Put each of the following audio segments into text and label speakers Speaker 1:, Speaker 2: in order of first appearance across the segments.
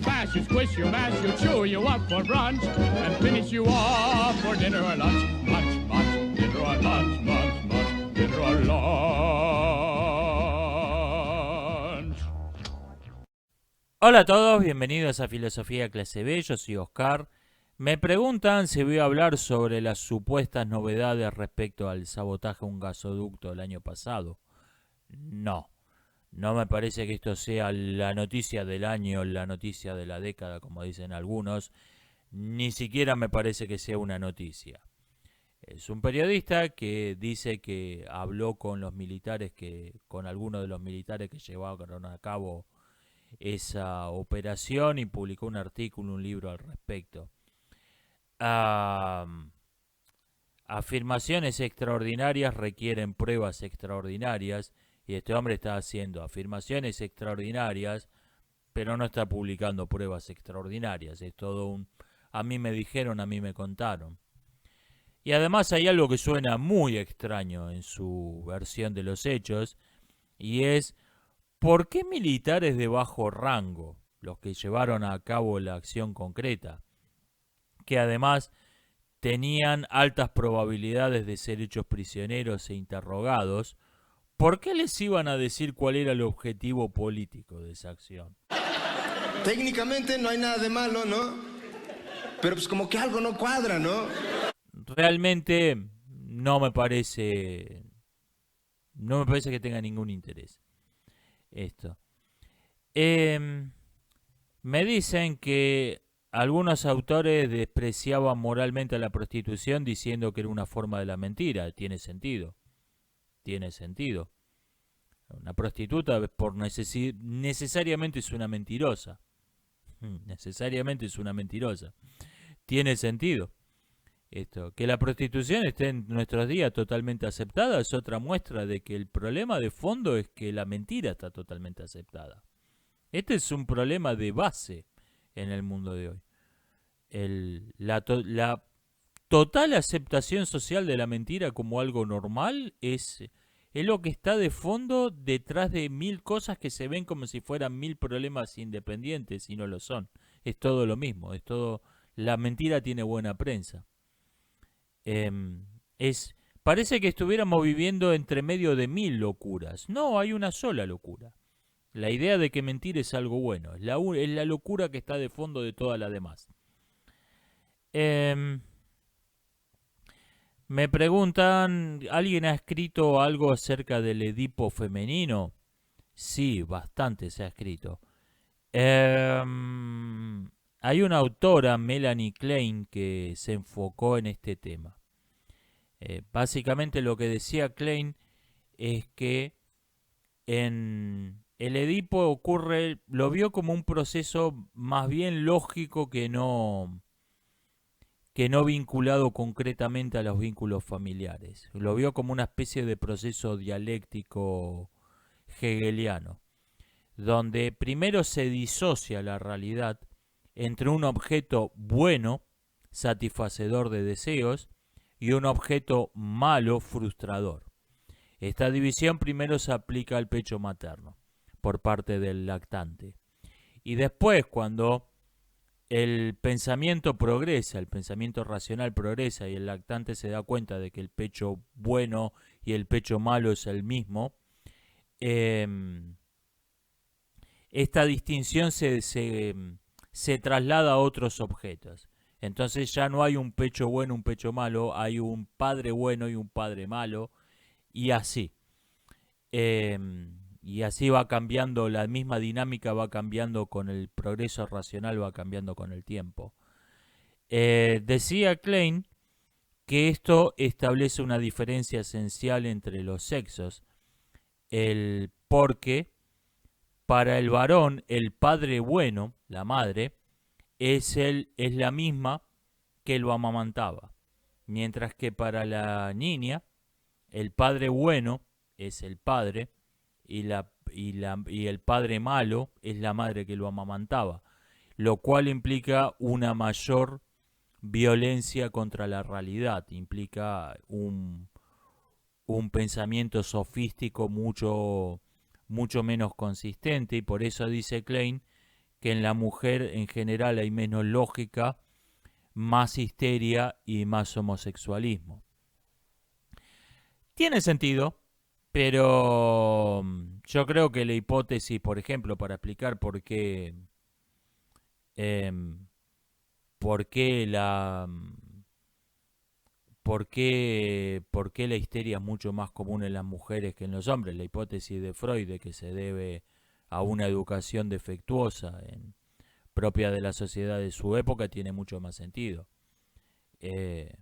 Speaker 1: smash, you squish, you mash, you chew you up for brunch, and finish you off for dinner or lunch. Munch, munch, dinner or lunch, munch, munch, dinner or lunch.
Speaker 2: Hola a todos, bienvenidos a Filosofía Clase B, yo soy Oscar. Me preguntan si voy a hablar sobre las supuestas novedades respecto al sabotaje a un gasoducto el año pasado. No, no me parece que esto sea la noticia del año, la noticia de la década, como dicen algunos. Ni siquiera me parece que sea una noticia. Es un periodista que dice que habló con los militares, con algunos de los militares que llevaron a cabo esa operación y publicó un artículo, un libro al respecto. Afirmaciones extraordinarias requieren pruebas extraordinarias y este hombre está haciendo afirmaciones extraordinarias, pero no está publicando pruebas extraordinarias. Es todo un a mí me dijeron, a mí me contaron. Y además hay algo que suena muy extraño en su versión de los hechos, y es ¿por qué militares de bajo rango, los que llevaron a cabo la acción concreta, que además tenían altas probabilidades de ser hechos prisioneros e interrogados, ¿por qué les iban a decir cuál era el objetivo político de esa acción?
Speaker 3: Técnicamente no hay nada de malo, ¿no? Pero pues como que algo no cuadra, ¿no?
Speaker 2: Realmente no me parece que tenga ningún interés esto. Me dicen que algunos autores despreciaban moralmente a la prostitución diciendo que era una forma de la mentira. Tiene sentido. Tiene sentido. Una prostituta necesariamente es una mentirosa. Necesariamente es una mentirosa. Tiene sentido. Esto, que la prostitución esté en nuestros días totalmente aceptada es otra muestra de que el problema de fondo es que la mentira está totalmente aceptada. Este es un problema de base en el mundo de hoy. La total aceptación social de la mentira como algo normal es lo que está de fondo detrás de mil cosas que se ven como si fueran mil problemas independientes y no lo son. Es todo lo mismo, es todo. La mentira tiene buena prensa. Parece que estuviéramos viviendo entre medio de mil locuras. No, hay una sola locura. La idea de que mentir es algo bueno. Es la locura que está de fondo de todas las demás. Me preguntan, ¿alguien ha escrito algo acerca del Edipo femenino? Sí, bastante se ha escrito. Hay una autora, Melanie Klein, que se enfocó en este tema. Básicamente lo que decía Klein es que en el Edipo ocurre, lo vio como un proceso más bien lógico que no vinculado concretamente a los vínculos familiares. Lo vio como una especie de proceso dialéctico hegeliano, donde primero se disocia la realidad entre un objeto bueno, satisfacedor de deseos, y un objeto malo, frustrador. Esta división primero se aplica al pecho materno, por parte del lactante. Y después, cuando el pensamiento progresa, el pensamiento racional progresa y el lactante se da cuenta de que el pecho bueno y el pecho malo es el mismo, esta distinción se traslada a otros objetos. Entonces ya no hay un pecho bueno, un pecho malo, hay un padre bueno y un padre malo, y así. Y así va cambiando, la misma dinámica va cambiando con el progreso racional, va cambiando con el tiempo. Decía Klein que esto establece una diferencia esencial entre los sexos, porque para el varón el padre bueno, la madre, es la misma que lo amamantaba, mientras que para la niña el padre bueno es el padre y el padre malo es la madre que lo amamantaba, lo cual implica una mayor violencia contra la realidad, implica un pensamiento sofístico mucho menos consistente, y por eso dice Klein que en la mujer en general hay menos lógica, más histeria y más homosexualismo. Tiene sentido, pero yo creo que la hipótesis, por ejemplo, para explicar em, por qué por qué la histeria es mucho más común en las mujeres que en los hombres, la hipótesis de Freud de que se debe a una educación defectuosa propia de la sociedad de su época tiene mucho más sentido. Eh,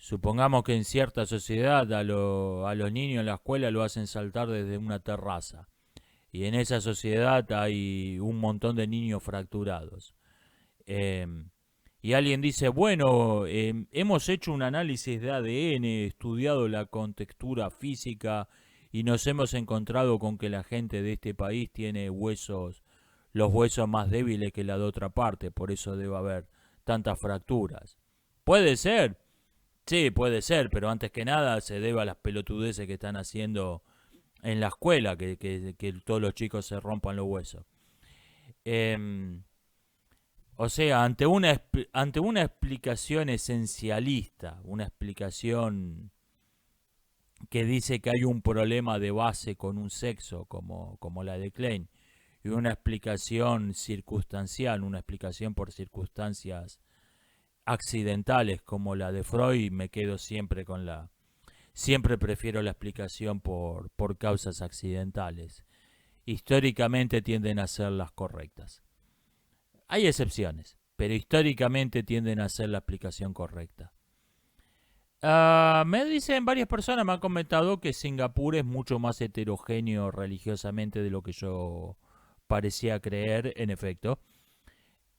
Speaker 2: Supongamos que en cierta sociedad a los niños en la escuela lo hacen saltar desde una terraza. Y en esa sociedad hay un montón de niños fracturados. Eh, y alguien dice, bueno, hemos hecho un análisis de ADN, estudiado la contextura física y nos hemos encontrado con que la gente de este país tiene los huesos más débiles que la de otra parte, por eso debe haber tantas fracturas. Puede ser, sí, puede ser, pero antes que nada se debe a las pelotudeces que están haciendo en la escuela, que todos los chicos se rompan los huesos. O sea, ante una explicación esencialista, una explicación que dice que hay un problema de base con un sexo, como la de Klein, y una explicación circunstancial, una explicación por circunstancias accidentales como la de Freud, me quedo siempre con siempre prefiero la explicación por causas accidentales. Históricamente tienden a ser las correctas. Hay excepciones, pero históricamente tienden a ser la explicación correcta. Me dicen varias personas, me han comentado que Singapur es mucho más heterogéneo religiosamente de lo que yo parecía creer, en efecto.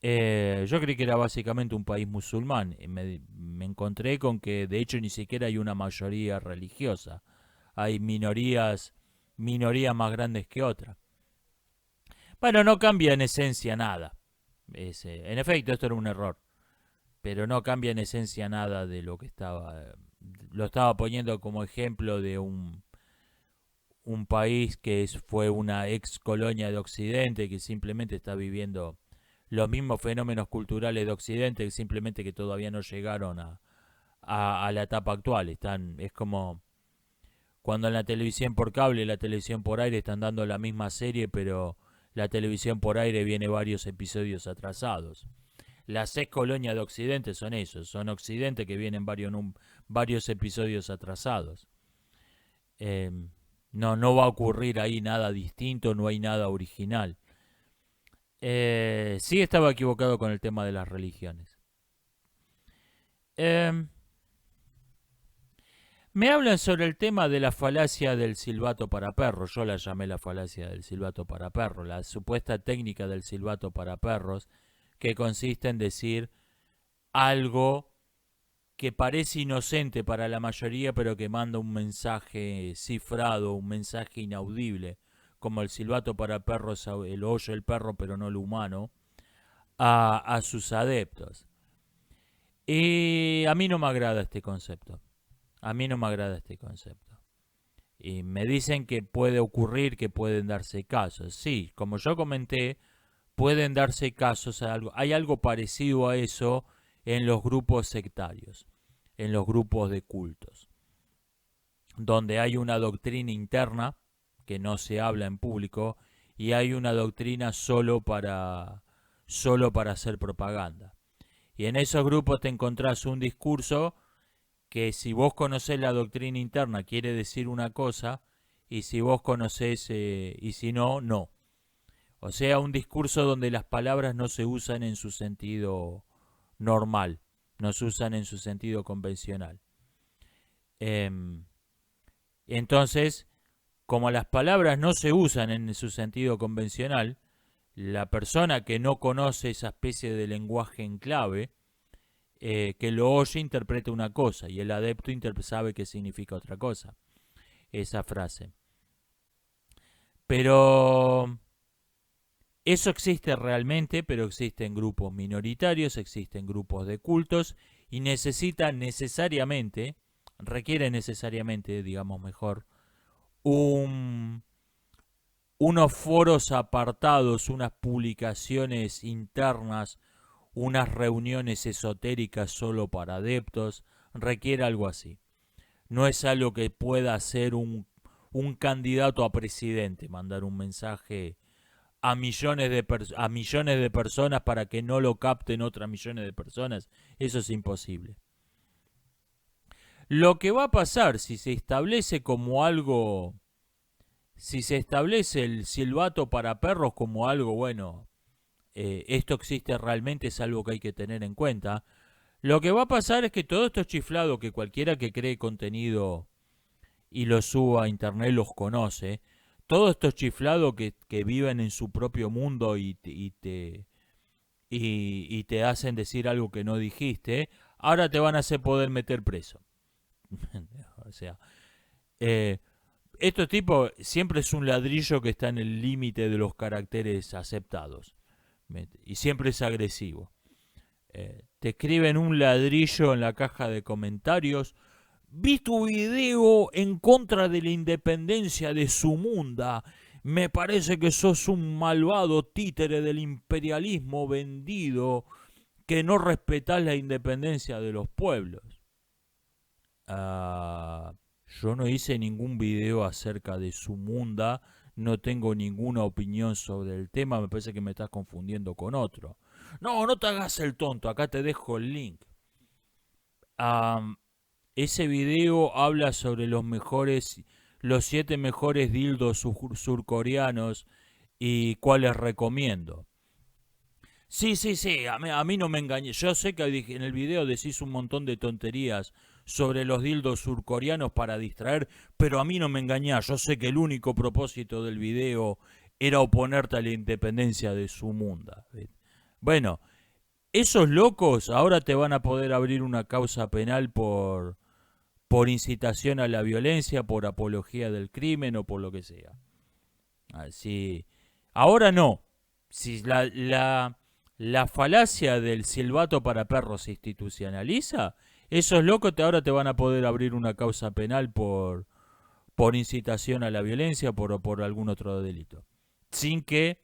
Speaker 2: Yo creí que era básicamente un país musulmán. Me encontré con que de hecho ni siquiera hay una mayoría religiosa. Hay minorías más grandes que otras. Bueno, no cambia en esencia nada. En efecto, esto era un error. Pero no cambia en esencia nada de lo que estaba. Lo estaba poniendo como ejemplo de un país que fue una ex colonia de Occidente que simplemente está viviendo los mismos fenómenos culturales de Occidente, simplemente que todavía no llegaron a la etapa actual. Es como cuando en la televisión por cable y la televisión por aire están dando la misma serie, pero la televisión por aire viene varios episodios atrasados. Las ex colonias de Occidente son esos, son Occidente que vienen varios episodios atrasados. No va a ocurrir ahí nada distinto, no hay nada original. Sí estaba equivocado con el tema de las religiones. Me hablan sobre el tema de la falacia del silbato para perros. Yo la llamé la falacia del silbato para perros. La supuesta técnica del silbato para perros, que consiste en decir algo que parece inocente para la mayoría, pero que manda un mensaje cifrado, un mensaje inaudible, como el silbato para perros, el oye el perro, pero no el humano, a sus adeptos. Y a mí no me agrada este concepto. A mí no me agrada este concepto. Y me dicen que puede ocurrir, que pueden darse casos. Sí, como yo comenté, pueden darse casos. Hay algo parecido a eso en los grupos sectarios, en los grupos de cultos, donde hay una doctrina interna que no se habla en público y hay una doctrina solo para hacer propaganda. Y en esos grupos te encontrás un discurso que si vos conocés la doctrina interna quiere decir una cosa y si vos conocés y si no, no. O sea, un discurso donde las palabras no se usan en su sentido normal, no se usan en su sentido convencional. Entonces, como las palabras no se usan en su sentido convencional, la persona que no conoce esa especie de lenguaje en clave, que lo oye, interpreta una cosa y el adepto sabe que significa otra cosa, esa frase. Pero eso existe realmente, pero existen grupos minoritarios, existen grupos de cultos y requiere necesariamente, digamos mejor, un unos foros apartados, unas publicaciones internas, unas reuniones esotéricas solo para adeptos, requiere algo así. No es algo que pueda hacer un candidato a presidente, mandar un mensaje a millones de personas para que no lo capten otras millones de personas. Eso es imposible. Lo que va a pasar si se establece como algo, si se establece el silbato para perros como algo, bueno, esto existe realmente, es algo que hay que tener en cuenta. Lo que va a pasar es que todo esto es chiflado, que cualquiera que cree contenido y lo suba a internet los conoce. Todos estos chiflados que viven en su propio mundo y te hacen decir algo que no dijiste, ahora te van a hacer poder meter preso. O sea, estos tipos siempre es un ladrillo que está en el límite de los caracteres aceptados. Y siempre es agresivo. Te escriben un ladrillo en la caja de comentarios. Vi tu video en contra de la independencia de Sumunda. Me parece que sos un malvado títere del imperialismo vendido que no respetás la independencia de los pueblos. Yo no hice ningún video acerca de Sumunda. No tengo ninguna opinión sobre el tema. Me parece que me estás confundiendo con otro. No, no te hagas el tonto. Acá te dejo el link. Ese video habla sobre los 7 mejores dildos surcoreanos y cuáles recomiendo. Sí, a mí no me engañé. Yo sé que en el video decís un montón de tonterías sobre los dildos surcoreanos para distraer, pero a mí no me engañás. Yo sé que el único propósito del video era oponerte a la independencia de Sumunda. Bueno, esos locos ahora te van a poder abrir una causa penal por incitación a la violencia, por apología del crimen o por lo que sea. Así. Ahora no. Si la falacia del silbato para perros se institucionaliza, esos locos ahora te van a poder abrir una causa penal por incitación a la violencia o por algún otro delito. Sin que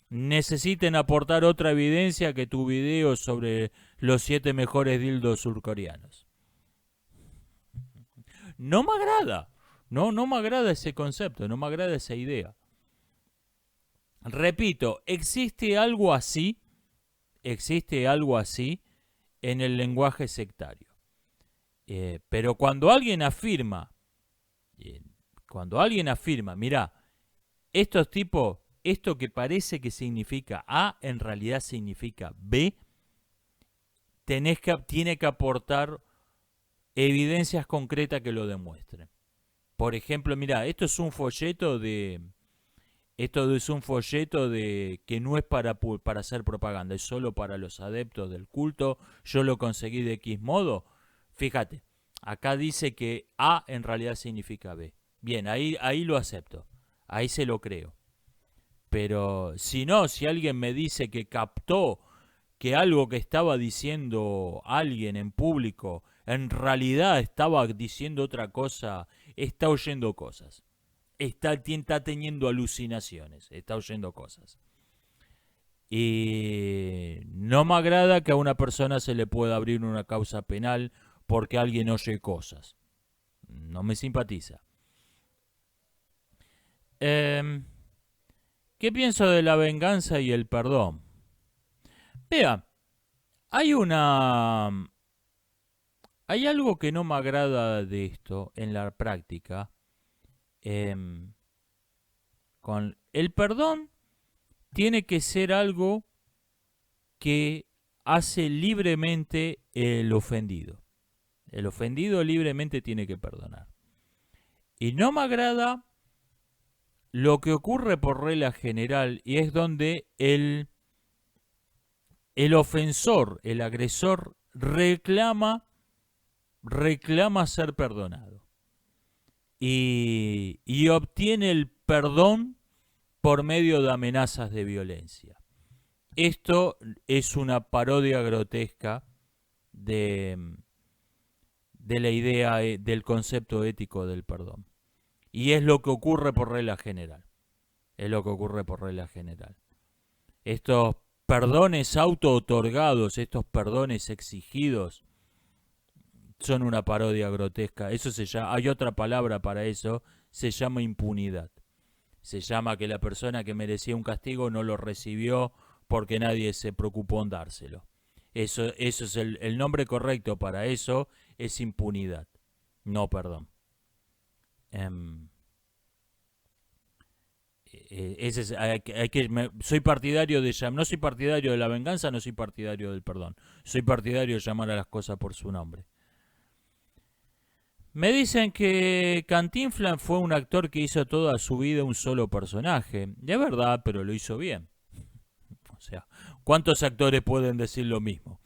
Speaker 2: necesiten aportar otra evidencia que tu video sobre los 7 mejores dildos surcoreanos. No me agrada. No me agrada ese concepto, no me agrada esa idea. Repito, existe algo así en el lenguaje sectario. Pero cuando alguien afirma, mirá, estos tipos, esto que parece que significa A, en realidad significa B, tiene que aportar evidencias concretas que lo demuestren. Por ejemplo, mirá, esto es un folleto de que no es para hacer propaganda, es solo para los adeptos del culto. Yo lo conseguí de X modo. Fíjate, acá dice que A en realidad significa B. Bien, ahí lo acepto, ahí se lo creo. Pero si alguien me dice que captó que algo que estaba diciendo alguien en público en realidad estaba diciendo otra cosa, está oyendo cosas. Está teniendo alucinaciones, está oyendo cosas. Y no me agrada que a una persona se le pueda abrir una causa penal porque alguien oye cosas. No me simpatiza. ¿Qué pienso de la venganza y el perdón? Vea, hay algo que no me agrada de esto en la práctica. Con el perdón tiene que ser algo que hace libremente el ofendido. El ofendido libremente tiene que perdonar. Y no me agrada lo que ocurre por regla general, y es donde el ofensor, el agresor, reclama ser perdonado. Y obtiene el perdón por medio de amenazas de violencia. Esto es una parodia grotesca de la idea del concepto ético del perdón. Y es lo que ocurre por regla general. Es lo que ocurre por regla general. Estos perdones auto-otorgados, estos perdones exigidos, son una parodia grotesca. Eso se llama, hay otra palabra para eso, se llama impunidad. Se llama que la persona que merecía un castigo no lo recibió porque nadie se preocupó en dárselo. Eso es el nombre correcto para eso, es impunidad, no perdón. Soy partidario no soy partidario de la venganza, no soy partidario del perdón. Soy partidario de llamar a las cosas por su nombre. Me dicen que Cantinflas fue un actor que hizo toda su vida un solo personaje. Y es verdad, pero lo hizo bien. O sea, ¿cuántos actores pueden decir lo mismo?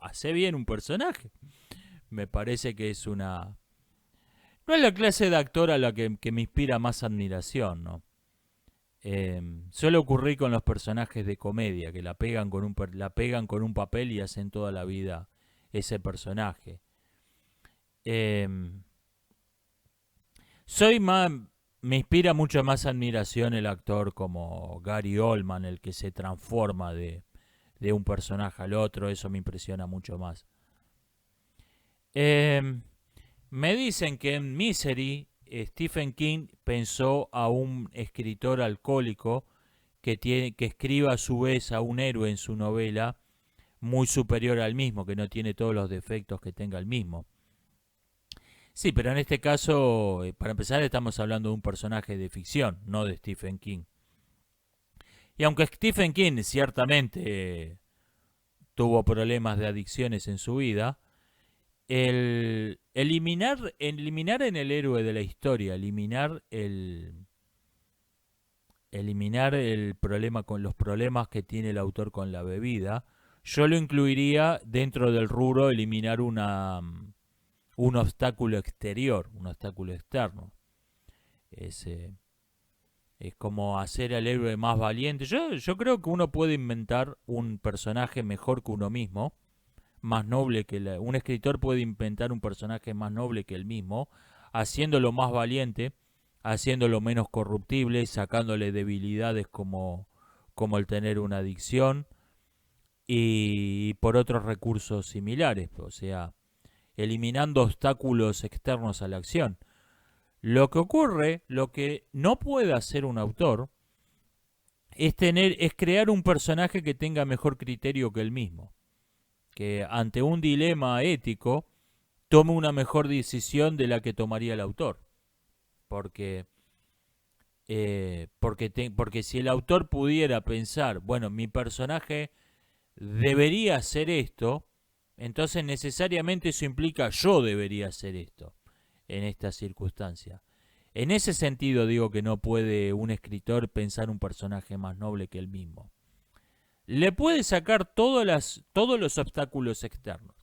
Speaker 2: Hace bien un personaje. Me parece que es una... No es la clase de actor a la que me inspira más admiración, ¿no? Suele ocurrir con los personajes de comedia, que la pegan con un papel y hacen toda la vida ese personaje. Me inspira mucho más admiración el actor como Gary Oldman, el que se transforma de un personaje al otro. Eso me impresiona mucho más. Me dicen que en Misery Stephen King pensó a un escritor alcohólico que escriba a su vez a un héroe en su novela muy superior al mismo, que no tiene todos los defectos que tenga el mismo. Sí, pero en este caso, para empezar, estamos hablando de un personaje de ficción, no de Stephen King. Y aunque Stephen King ciertamente tuvo problemas de adicciones en su vida, eliminar en el héroe de la historia, eliminar el problema con los problemas que tiene el autor con la bebida, yo lo incluiría dentro del rubro eliminar un obstáculo exterior, un obstáculo externo. Es como hacer al héroe más valiente. Yo creo que uno puede inventar un personaje mejor que uno mismo, más noble que un escritor puede inventar un personaje más noble que él mismo, haciéndolo más valiente, haciéndolo menos corruptible, sacándole debilidades como el tener una adicción y por otros recursos similares, o sea, eliminando obstáculos externos a la acción. Lo que no puede hacer un autor es crear un personaje que tenga mejor criterio que él mismo, que ante un dilema ético tome una mejor decisión de la que tomaría el autor. Porque si el autor pudiera pensar, bueno, mi personaje debería hacer esto, entonces necesariamente eso implica yo debería hacer esto en esta circunstancia. En ese sentido digo que no puede un escritor pensar un personaje más noble que él mismo. Le puede sacar todos los obstáculos externos.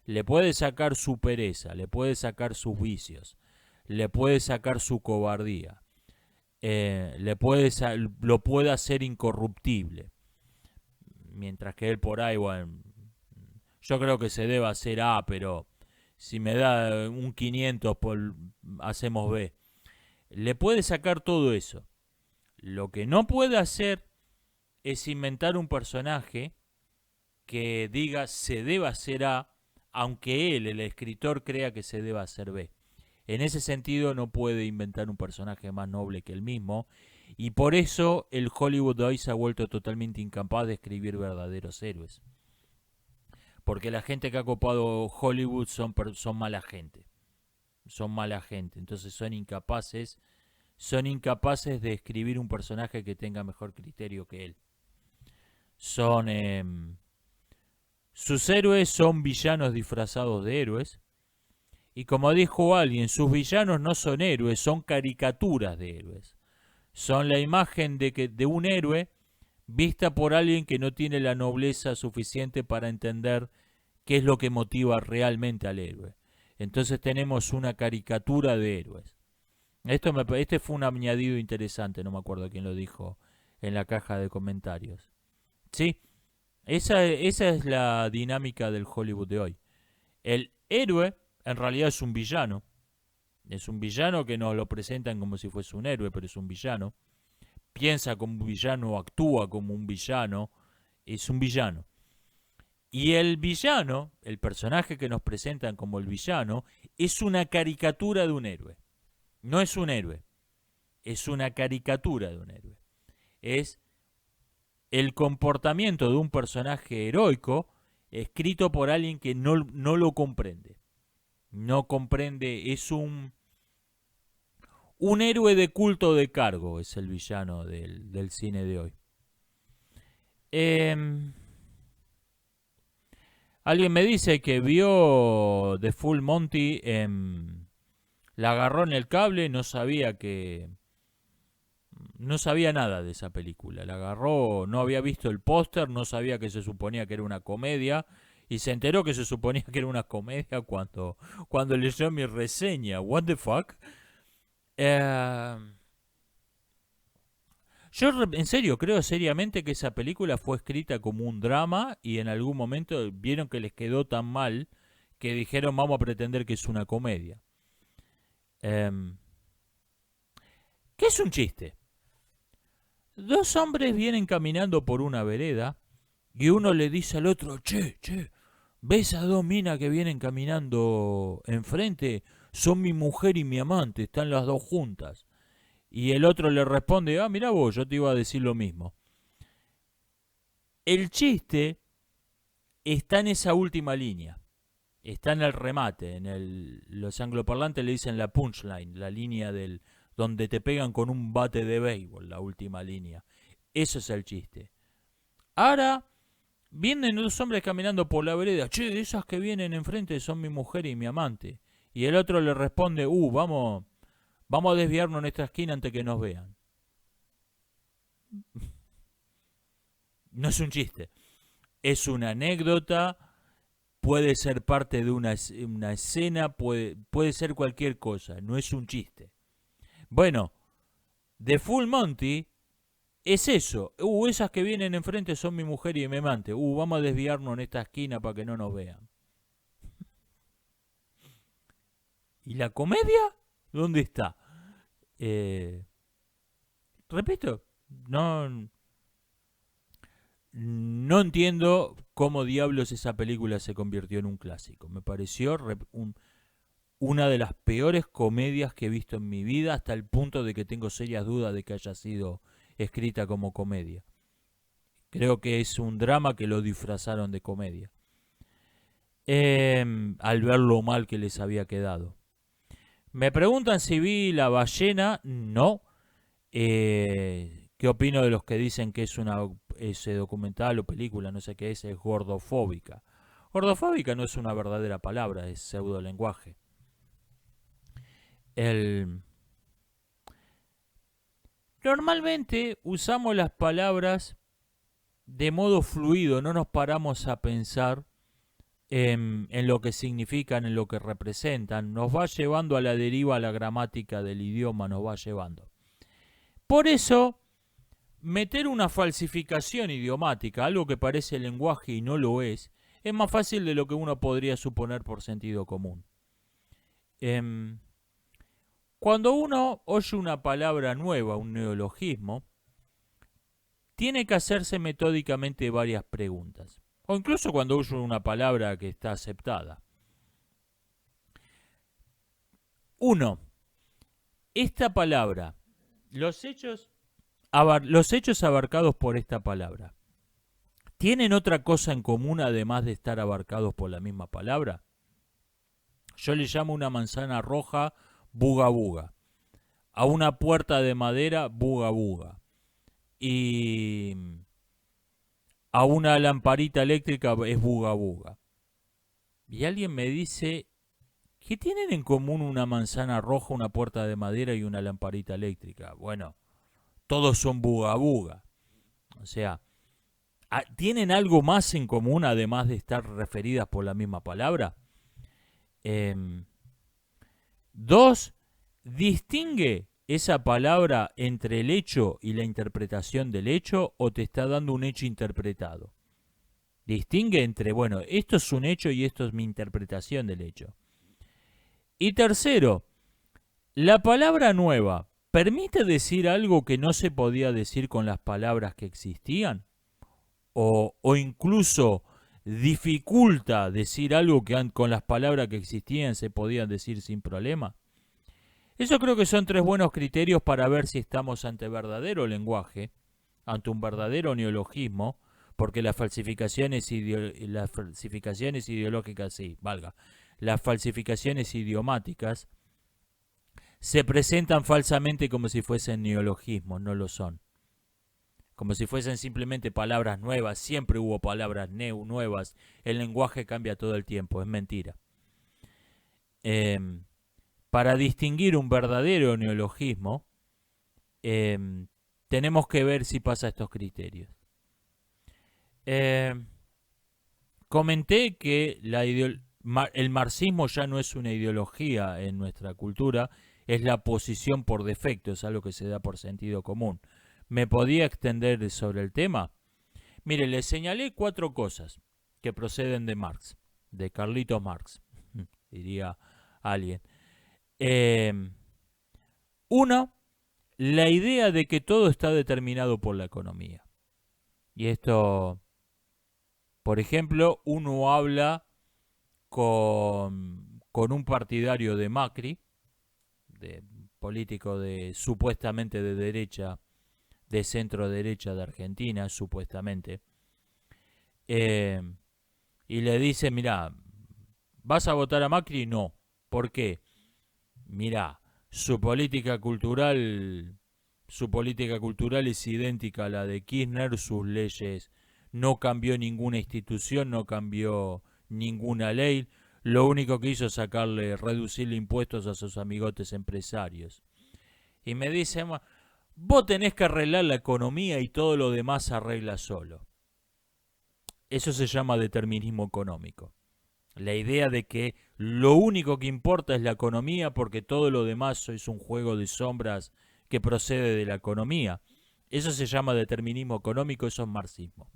Speaker 2: Le puede sacar su pereza, le puede sacar sus vicios, le puede sacar su cobardía, lo puede hacer incorruptible. Mientras que él por ahí, bueno, yo creo que se debe hacer A, pero si me da un 500, hacemos B. Le puede sacar todo eso. Lo que no puede hacer es inventar un personaje que diga se debe hacer A, aunque él, el escritor, crea que se debe hacer B. En ese sentido no puede inventar un personaje más noble que él mismo, y por eso el Hollywood de hoy se ha vuelto totalmente incapaz de escribir verdaderos héroes. Porque la gente que ha copado Hollywood son mala gente. Son mala gente. Entonces son incapaces de escribir un personaje que tenga mejor criterio que él. Sus héroes son villanos disfrazados de héroes. Y como dijo alguien, sus villanos no son héroes, son caricaturas de héroes. Son la imagen de un héroe vista por alguien que no tiene la nobleza suficiente para entender qué es lo que motiva realmente al héroe. Entonces tenemos una caricatura de héroes. Este fue un añadido interesante, no me acuerdo quién lo dijo en la caja de comentarios. ¿Sí? Esa es la dinámica del Hollywood de hoy. El héroe en realidad es un villano. Es un villano que nos lo presentan como si fuese un héroe, pero es un villano. Piensa como un villano, actúa como un villano, es un villano. Y el villano, el personaje que nos presentan como el villano, es una caricatura de un héroe. No es un héroe, es una caricatura de un héroe. Es el comportamiento de un personaje heroico escrito por alguien que no lo comprende. No comprende, es un héroe de culto de cargo, es el villano del cine de hoy. Alguien me dice que vio The Full Monty, la agarró en el cable, no sabía nada de esa película. La agarró, no había visto el póster, no sabía que se suponía que era una comedia. Y se enteró que se suponía que era una comedia cuando leyó mi reseña. What the fuck? Yo en serio creo seriamente que esa película fue escrita como un drama y en algún momento vieron que les quedó tan mal que dijeron vamos a pretender que es una comedia. Que es un chiste. Dos hombres vienen caminando por una vereda y uno le dice al otro, che, ¿ves a dos minas que vienen caminando enfrente? Son mi mujer y mi amante, están las dos juntas. Y el otro le responde, mirá vos, yo te iba a decir lo mismo. El chiste está en esa última línea. Está en el remate. Los angloparlantes le dicen la punchline, la línea donde te pegan con un bate de béisbol, la última línea. Eso es el chiste. Ahora, vienen dos hombres caminando por la vereda. Che, esas que vienen enfrente son mi mujer y mi amante. Y el otro le responde, vamos a desviarnos en esta esquina antes que nos vean. No es un chiste. Es una anécdota. Puede ser parte de una escena. Puede ser cualquier cosa. No es un chiste. Bueno, The Full Monty es eso. Esas que vienen enfrente son mi mujer y mi amante. Vamos a desviarnos en esta esquina para que no nos vean. ¿Y la comedia? ¿Dónde está? Repito, no entiendo cómo diablos esa película se convirtió en un clásico. Me pareció una de las peores comedias que he visto en mi vida, hasta el punto de que tengo serias dudas de que haya sido escrita como comedia. Creo que es un drama que lo disfrazaron de comedia. Al ver lo mal que les había quedado. Me preguntan si vi La ballena. No. ¿Qué opino de los que dicen que ese documental o película, no sé qué es gordofóbica? Gordofóbica no es una verdadera palabra, es pseudolenguaje. Normalmente usamos las palabras de modo fluido, no nos paramos a pensar en lo que significan, en lo que representan. Nos va llevando a la deriva la gramática del idioma, nos va llevando. Por eso, meter una falsificación idiomática, algo que parece lenguaje y no lo es más fácil de lo que uno podría suponer por sentido común. Cuando uno oye una palabra nueva, un neologismo, tiene que hacerse metódicamente varias preguntas. O incluso cuando oye una palabra que está aceptada. 1. Esta palabra, los hechos abarcados por esta palabra, ¿tienen otra cosa en común además de estar abarcados por la misma palabra? Yo le llamo una manzana roja buga buga, a una puerta de madera buga buga, y a una lamparita eléctrica es buga buga. Y alguien me dice, ¿qué tienen en común una manzana roja, una puerta de madera y una lamparita eléctrica? Bueno, todos son buga buga. O sea, ¿tienen algo más en común además de estar referidas por la misma palabra? 2. ¿Distingue esa palabra entre el hecho y la interpretación del hecho o te está dando un hecho interpretado? Distingue entre, bueno, esto es un hecho y esto es mi interpretación del hecho. Y tercero, ¿La palabra nueva permite decir algo que no se podía decir con las palabras que existían? ¿O incluso dificulta decir algo que con las palabras que existían se podían decir sin problema? Eso creo que son 3 buenos criterios para ver si estamos ante verdadero lenguaje, ante un verdadero neologismo, porque las falsificaciones ideológicas, sí, valga, las falsificaciones idiomáticas se presentan falsamente como si fuesen neologismos, no lo son. Como si fuesen simplemente palabras nuevas, siempre hubo palabras nuevas, el lenguaje cambia todo el tiempo, es mentira. Para distinguir un verdadero neologismo, tenemos que ver si pasa estos criterios. Comenté que el marxismo ya no es una ideología en nuestra cultura, es la posición por defecto, es algo que se da por sentido común. ¿Me podía extender sobre el tema? Mire, le señalé 4 cosas que proceden de Marx, de Carlitos Marx, diría alguien. Uno, la idea de que todo está determinado por la economía. Y esto, por ejemplo, uno habla con un partidario de Macri, de político supuestamente de derecha, de centro derecha de Argentina, supuestamente, y le dice, mirá, ¿vas a votar a Macri? No. ¿Por qué? Mirá, su política cultural es idéntica a la de Kirchner, sus leyes, no cambió ninguna institución, no cambió ninguna ley, lo único que hizo es reducirle impuestos a sus amigotes empresarios. Y me dice, vos tenés que arreglar la economía y todo lo demás se arregla solo. Eso se llama determinismo económico. La idea de que lo único que importa es la economía porque todo lo demás es un juego de sombras que procede de la economía. Eso se llama determinismo económico, eso es marxismo.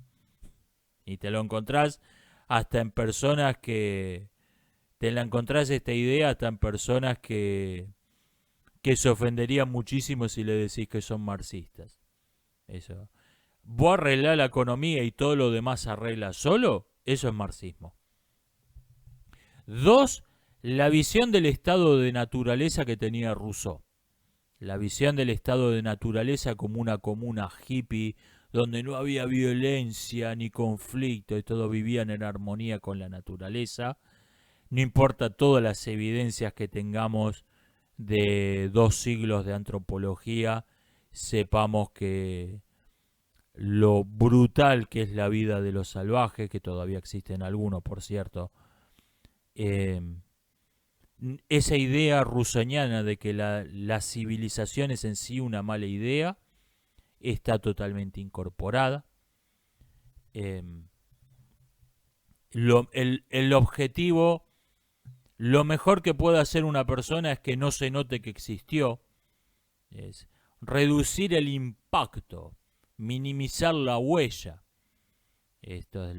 Speaker 2: Y te lo encontrás hasta en personas que... Te la encontrás esta idea hasta en personas que se ofenderían muchísimo si le decís que son marxistas. Eso. ¿Vos arreglás la economía y todo lo demás arregla solo? Eso es marxismo. 2. La visión del estado de naturaleza que tenía Rousseau. La visión del estado de naturaleza como una comuna hippie, donde no había violencia ni conflicto y todos vivían en armonía con la naturaleza. No importa todas las evidencias que tengamos de 2 siglos de antropología, sepamos que lo brutal que es la vida de los salvajes, que todavía existen algunos, por cierto, esa idea russoñana de que la civilización es en sí una mala idea, está totalmente incorporada. El objetivo, lo mejor que puede hacer una persona es que no se note que existió, es reducir el impacto, minimizar la huella. Estos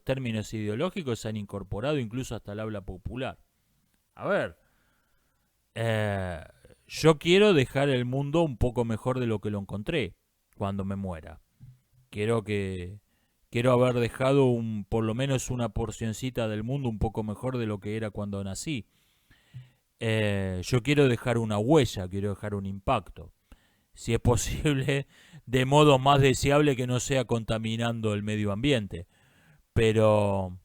Speaker 2: términos ideológicos se han incorporado incluso hasta el habla popular. A ver, yo quiero dejar el mundo un poco mejor de lo que lo encontré cuando me muera. Quiero haber dejado por lo menos una porcioncita del mundo un poco mejor de lo que era cuando nací. Yo quiero dejar una huella, quiero dejar un impacto. Si es posible, de modo más deseable que no sea contaminando el medio ambiente. Pero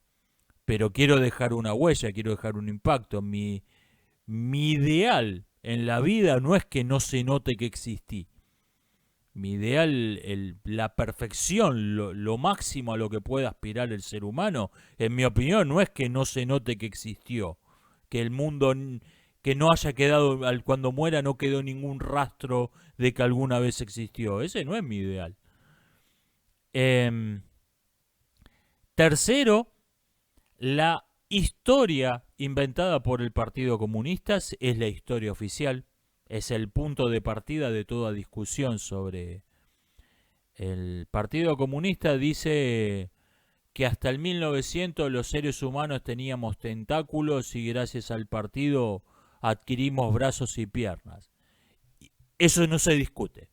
Speaker 2: quiero dejar una huella, quiero dejar un impacto. Mi ideal en la vida no es que no se note que existí. Mi ideal, la perfección, lo máximo a lo que puede aspirar el ser humano, en mi opinión, no es que no se note que existió, que el mundo, que no haya quedado, cuando muera no quedó ningún rastro de que alguna vez existió. Ese no es mi ideal. Tercero, la historia inventada por el Partido Comunista es la historia oficial. Es el punto de partida de toda discusión sobre el Partido Comunista. Dice que hasta el 1900 los seres humanos teníamos tentáculos y gracias al partido adquirimos brazos y piernas. Eso no se discute.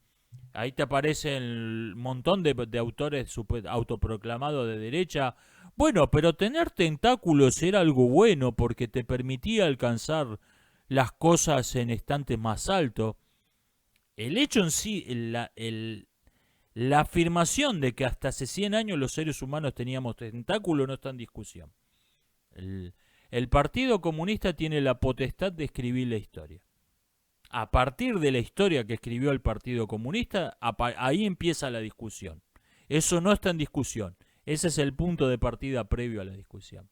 Speaker 2: Ahí te aparece el montón de autores autoproclamados de derecha. Bueno, pero tener tentáculos era algo bueno porque te permitía alcanzar las cosas en estantes más altos. El hecho en sí, la afirmación de que hasta hace 100 años los seres humanos teníamos tentáculos no está en discusión. El Partido Comunista tiene la potestad de escribir la historia. A partir de la historia que escribió el Partido Comunista, ahí empieza la discusión. Eso no está en discusión. Ese es el punto de partida previo a la discusión.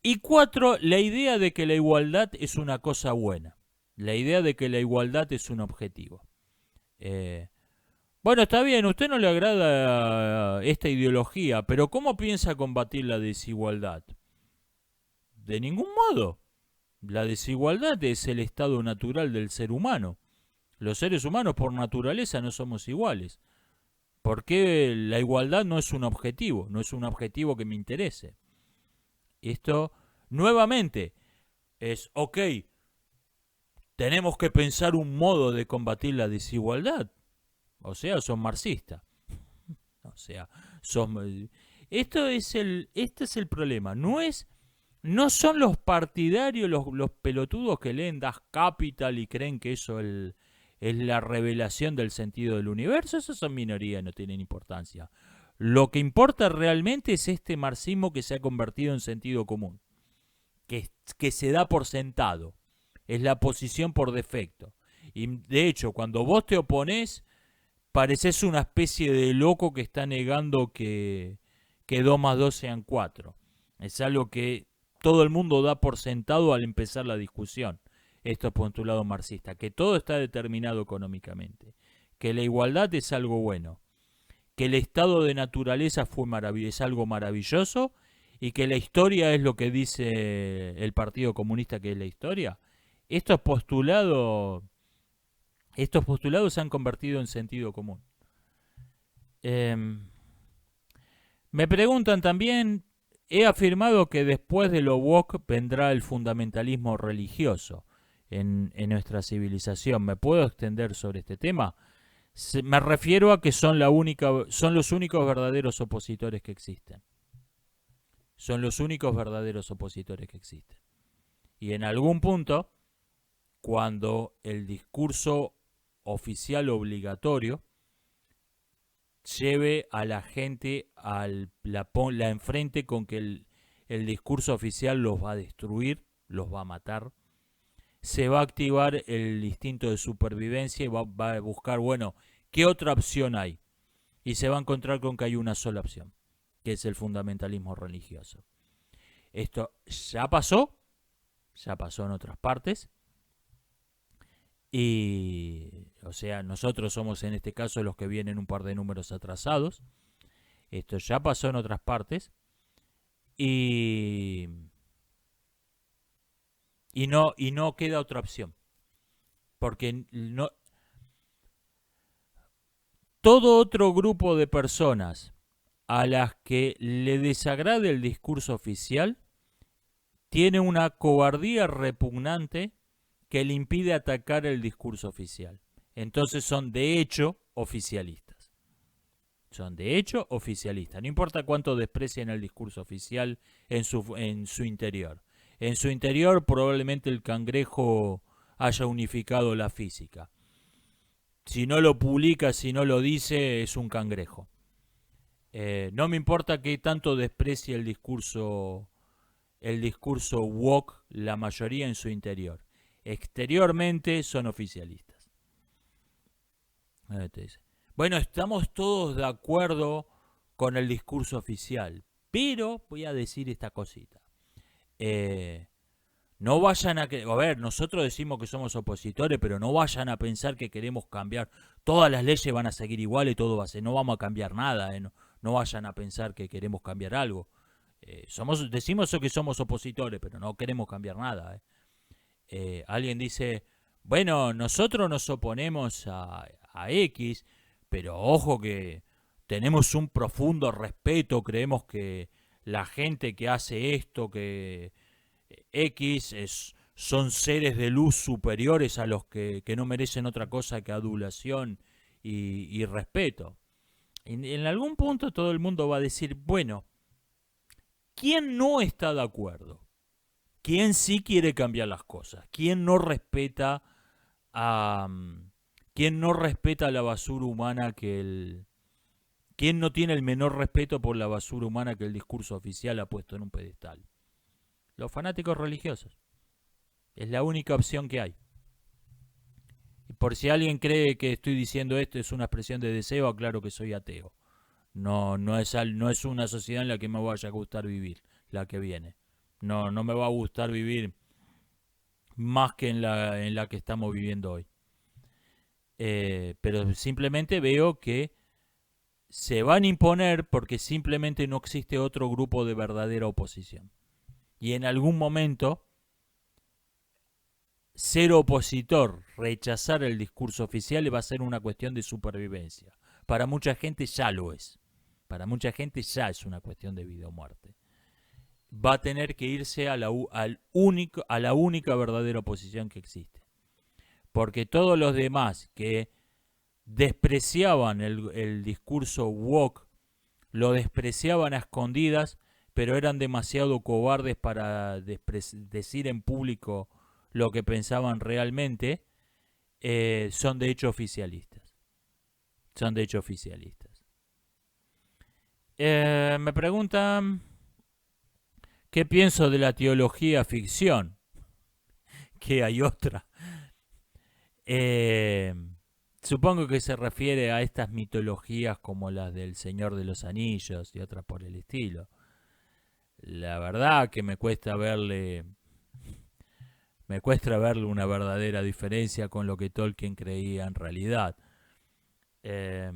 Speaker 2: Y 4, la idea de que la igualdad es una cosa buena. La idea de que la igualdad es un objetivo. Bueno, está bien, a usted no le agrada esta ideología, pero ¿cómo piensa combatir la desigualdad? De ningún modo. La desigualdad es el estado natural del ser humano. Los seres humanos por naturaleza no somos iguales. Porque la igualdad no es un objetivo, no es un objetivo que me interese. Esto, nuevamente, es, ok, tenemos que pensar un modo de combatir la desigualdad. O sea, son marxistas. O sea, son... Este es el problema. No son los partidarios, los pelotudos que leen Das Kapital y creen que eso es la revelación del sentido del universo. Esas son minorías, no tienen importancia. Lo que importa realmente es este marxismo que se ha convertido en sentido común, que se da por sentado. Es la posición por defecto. Y de hecho, cuando vos te oponés, pareces una especie de loco que está negando que 2 más 2 sean 4. Es algo que todo el mundo da por sentado al empezar la discusión. Esto es postulado marxista, que todo está determinado económicamente, que la igualdad es algo bueno, que el estado de naturaleza es algo maravilloso y que la historia es lo que dice el Partido Comunista que es la historia. Estos postulados se han convertido en sentido común. Me preguntan también, he afirmado que después de lo woke vendrá el fundamentalismo religioso en nuestra civilización. ¿Me puedo extender sobre este tema? Me refiero a que son los únicos verdaderos opositores que existen. Son los únicos verdaderos opositores que existen. Y en algún punto, cuando el discurso oficial obligatorio lleve a la gente la enfrente con que el discurso oficial los va a destruir, los va a matar, se va a activar el instinto de supervivencia y va a buscar, bueno, ¿qué otra opción hay? Y se va a encontrar con que hay una sola opción, que es el fundamentalismo religioso. Esto ya pasó en otras partes. Y, o sea, nosotros somos en este caso los que vienen un par de números atrasados. Esto ya pasó en otras partes. Y no queda otra opción. Porque no, todo otro grupo de personas a las que le desagrade el discurso oficial tiene una cobardía repugnante que le impide atacar el discurso oficial. Entonces son de hecho oficialistas. Son de hecho oficialistas. No importa cuánto desprecien el discurso oficial en su interior. En su interior probablemente el cangrejo haya unificado la física. Si no lo publica, si no lo dice, es un cangrejo. No me importa que tanto desprecie el discurso woke, la mayoría en su interior. Exteriormente son oficialistas. Bueno, estamos todos de acuerdo con el discurso oficial, pero voy a decir esta cosita. No vayan a ver, nosotros decimos que somos opositores, pero no vayan a pensar que queremos cambiar. Todas las leyes van a seguir iguales, todo va a ser, no vamos a cambiar nada. No vayan a pensar que queremos cambiar algo. Decimos que somos opositores, pero no queremos cambiar nada. Alguien dice, bueno, nosotros nos oponemos a X, pero ojo que tenemos un profundo respeto, creemos que la gente que hace esto, que X son seres de luz superiores a los que no merecen otra cosa que adulación y respeto. En algún punto todo el mundo va a decir, bueno, ¿quién no está de acuerdo? ¿Quién sí quiere cambiar las cosas? ¿Quién no respeta a quién no respeta la basura humana quién no tiene el menor respeto por la basura humana que el discurso oficial ha puesto en un pedestal? Los fanáticos religiosos. Es la única opción que hay. Y por si alguien cree que estoy diciendo esto es una expresión de deseo, aclaro que soy ateo. No es una sociedad en la que me vaya a gustar vivir, la que viene. No me va a gustar vivir más que en la que estamos viviendo hoy. Pero simplemente veo que se van a imponer porque simplemente no existe otro grupo de verdadera oposición. Y en algún momento, ser opositor, rechazar el discurso oficial va a ser una cuestión de supervivencia. Para mucha gente ya lo es. Para mucha gente ya es una cuestión de vida o muerte. Va a tener que irse a la única verdadera oposición que existe. Porque todos los demás que despreciaban el discurso woke, lo despreciaban a escondidas, pero eran demasiado cobardes para decir en público lo que pensaban realmente, son de hecho oficialistas. Son de hecho oficialistas. Me preguntan qué pienso de la teología ficción. Que hay otra. Supongo que se refiere a estas mitologías como las del Señor de los Anillos y otras por el estilo. La verdad que me cuesta verle una verdadera diferencia con lo que Tolkien creía en realidad. ¿Qué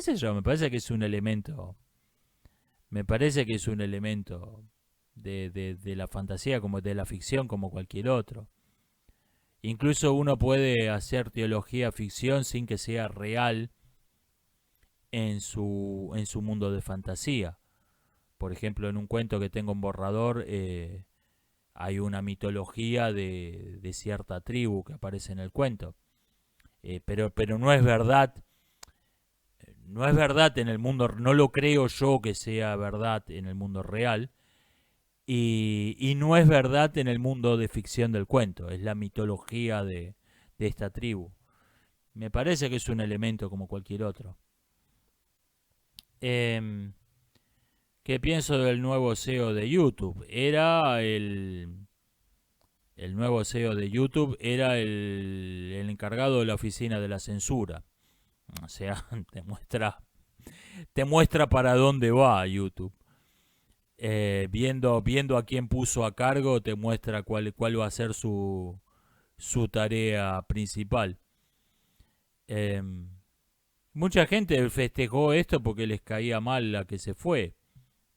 Speaker 2: sé yo? Me parece que es un elemento de la fantasía, como de la ficción, como cualquier otro. Incluso uno puede hacer teología ficción sin que sea real en su mundo de fantasía. Por ejemplo, en un cuento que tengo en borrador, hay una mitología de cierta tribu que aparece en el cuento. Pero no es verdad. No es verdad en el mundo, no lo creo yo que sea verdad en el mundo real. Y no es verdad en el mundo de ficción del cuento, es la mitología de esta tribu. Me parece que es un elemento como cualquier otro. ¿Qué pienso del nuevo CEO de YouTube? El nuevo CEO de YouTube era el encargado de la oficina de la censura. O sea, te muestra para dónde va YouTube. Viendo a quién puso a cargo, te muestra cuál va a ser su tarea principal. Mucha gente festejó esto porque les caía mal la que se fue.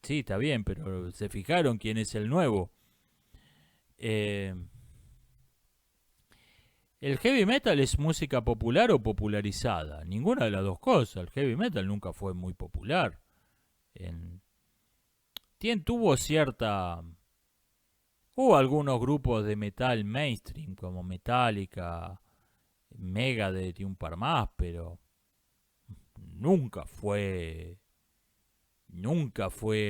Speaker 2: Sí, está bien, pero ¿se fijaron quién es el nuevo? ¿El heavy metal es música popular o popularizada? Ninguna de las dos cosas. El heavy metal nunca fue muy popular. Tuvo cierta... Hubo algunos grupos de metal mainstream como Metallica, Megadeth y un par más, pero nunca fue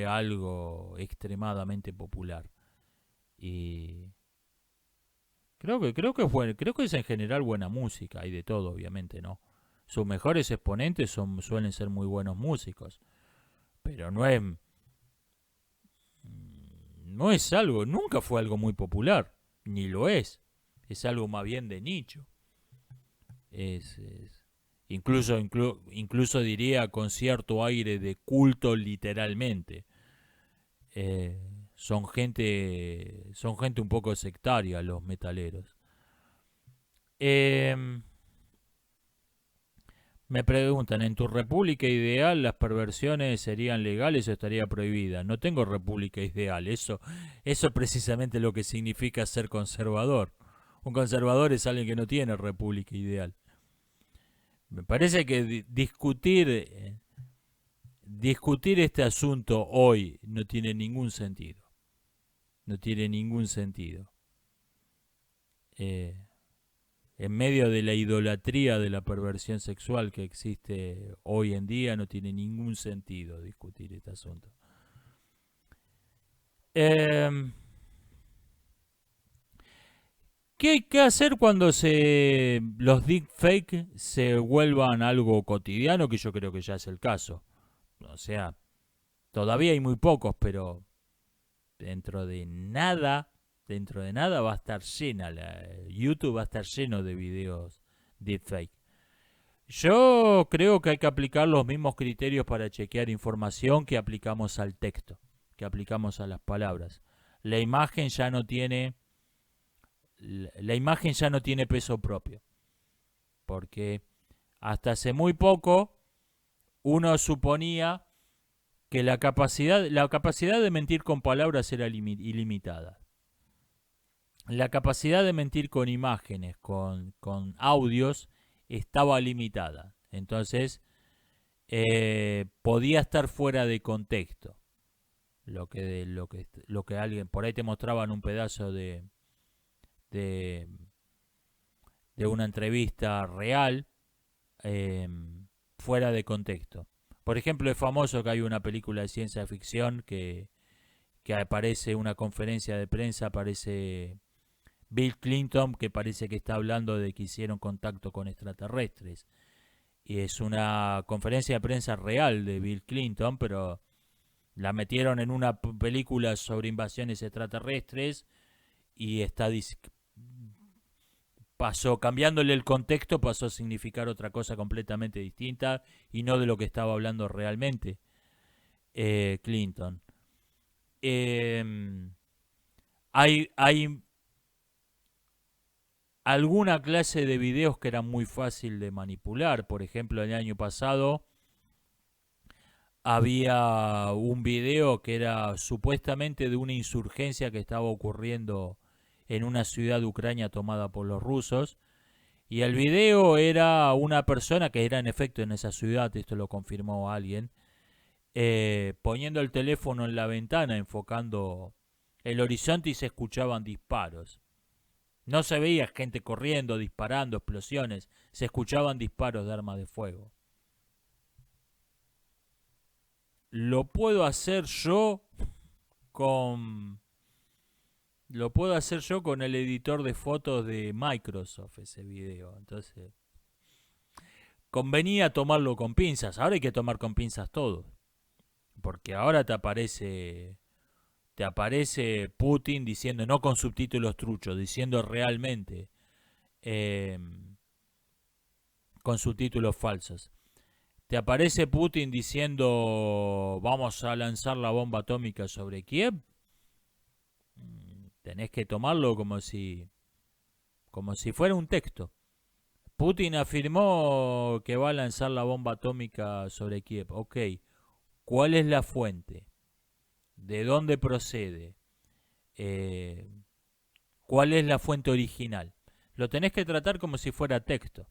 Speaker 2: algo extremadamente popular. Y creo que es en general buena música, hay de todo, obviamente, ¿no? Sus mejores exponentes suelen ser muy buenos músicos, pero no es algo, nunca fue algo muy popular, ni lo es. Es algo más bien de nicho. Incluso diría con cierto aire de culto literalmente. Son gente un poco sectaria los metaleros. Me preguntan, ¿en tu república ideal las perversiones serían legales o estaría prohibida? No tengo república ideal, eso es precisamente lo que significa ser conservador. Un conservador es alguien que no tiene república ideal. Me parece que discutir este asunto hoy no tiene ningún sentido. No tiene ningún sentido. eh, en medio de la idolatría de la perversión sexual que existe hoy en día, no tiene ningún sentido discutir este asunto. ¿Qué hay que hacer cuando los deepfakes se vuelvan algo cotidiano? Que yo creo que ya es el caso. O sea, todavía hay muy pocos, pero dentro de nada va a estar llena. YouTube va a estar lleno de videos deepfake. Yo creo que hay que aplicar los mismos criterios para chequear información que aplicamos al texto, que aplicamos a las palabras. La imagen ya no tiene peso propio, porque hasta hace muy poco uno suponía que la capacidad de mentir con palabras era ilimitada. La capacidad de mentir con imágenes, con audios, estaba limitada. Entonces, podía estar fuera de contexto. Lo que alguien por ahí te mostraban un pedazo de una entrevista real, fuera de contexto. Por ejemplo, es famoso que hay una película de ciencia ficción que aparece una conferencia de prensa, aparece Bill Clinton, que parece que está hablando de que hicieron contacto con extraterrestres. Y es una conferencia de prensa real de Bill Clinton, pero la metieron en una película sobre invasiones extraterrestres y cambiándole el contexto, pasó a significar otra cosa completamente distinta y no de lo que estaba hablando realmente Clinton. Hay alguna clase de videos que eran muy fácil de manipular. Por ejemplo, el año pasado había un video que era supuestamente de una insurgencia que estaba ocurriendo en una ciudad de Ucrania tomada por los rusos. Y el video era una persona que era en efecto en esa ciudad, esto lo confirmó alguien, poniendo el teléfono en la ventana, enfocando el horizonte y se escuchaban disparos. No se veía gente corriendo, disparando, explosiones, se escuchaban disparos de armas de fuego. Lo puedo hacer yo con el editor de fotos de Microsoft, ese video. Entonces, convenía tomarlo con pinzas. Ahora hay que tomar con pinzas todo. Porque ahora te aparece Putin diciendo, no con subtítulos truchos, diciendo realmente con subtítulos falsos. Te aparece Putin diciendo, vamos a lanzar la bomba atómica sobre Kiev. Tenés que tomarlo como si fuera un texto. Putin afirmó que va a lanzar la bomba atómica sobre Kiev. Ok, ¿cuál es la fuente? ¿De dónde procede? ¿Cuál es la fuente original? Lo tenés que tratar como si fuera texto.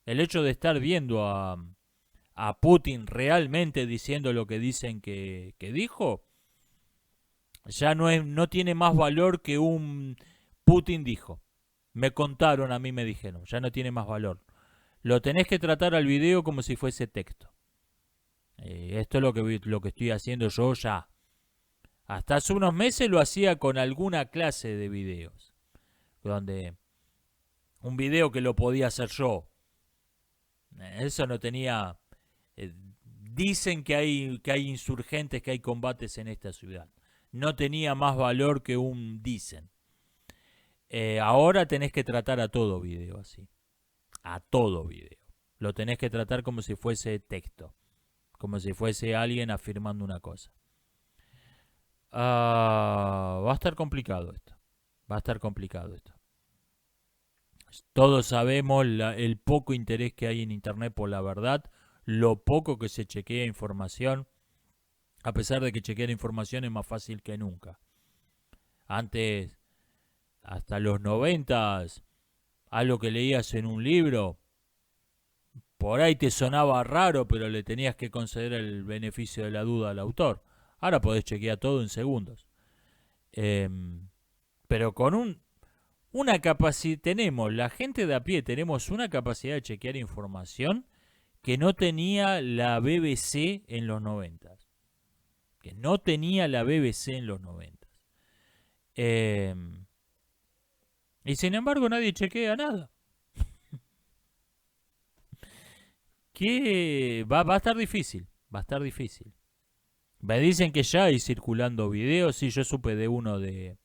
Speaker 2: El hecho de estar viendo a Putin realmente diciendo lo que dicen que dijo, ya no tiene más valor que un Putin dijo. Me contaron, a mí me dijeron. Ya no tiene más valor. Lo tenés que tratar al video como si fuese texto. Esto es lo que estoy haciendo yo ya. Hasta hace unos meses lo hacía con alguna clase de videos. Donde un video que lo podía hacer yo. Eso no tenía... dicen que hay insurgentes, que hay combates en esta ciudad. No tenía más valor que un dicen. Ahora tenés que tratar a todo video así. A todo video. Lo tenés que tratar como si fuese texto. Como si fuese alguien afirmando una cosa. Va a estar complicado esto. Todos sabemos el poco interés que hay en internet por la verdad. Lo poco que se chequea información. A pesar de que chequear información es más fácil que nunca. Antes, hasta los 90s, algo que leías en un libro, por ahí te sonaba raro, pero le tenías que conceder el beneficio de la duda al autor. Ahora podés chequear todo en segundos. Pero con una capacidad, tenemos, la gente de a pie, tenemos una capacidad de chequear información que no tenía la BBC en los 90. Que no tenía la BBC en los 90. Y sin embargo nadie chequea nada. Que va a estar difícil, va a estar difícil. Me dicen que ya hay circulando videos, sí, yo supe de uno de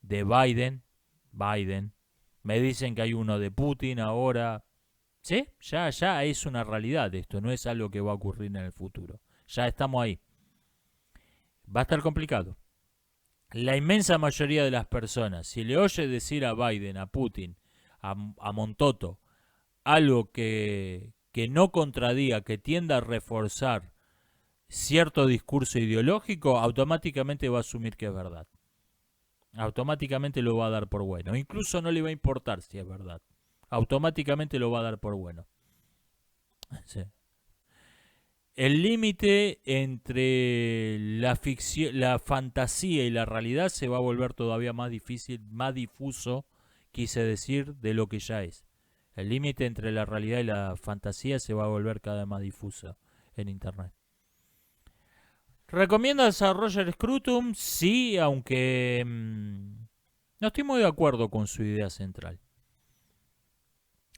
Speaker 2: Biden. Me dicen que hay uno de Putin ahora. ¿Sí? Ya es una realidad esto, no es algo que va a ocurrir en el futuro. Ya estamos ahí. Va a estar complicado. La inmensa mayoría de las personas, si le oye decir a Biden, a Putin, a Montoto, algo que no contradiga, que tienda a reforzar cierto discurso ideológico, automáticamente va a asumir que es verdad. Automáticamente lo va a dar por bueno. Incluso no le va a importar si es verdad. Automáticamente lo va a dar por bueno. Sí. El límite entre la ficción, la fantasía y la realidad se va a volver todavía más difícil, más difuso, quise decir, de lo que ya es. El límite entre la realidad y la fantasía se va a volver cada vez más difuso en Internet. ¿Recomiendas a Roger Scruton? Sí, aunque no estoy muy de acuerdo con su idea central.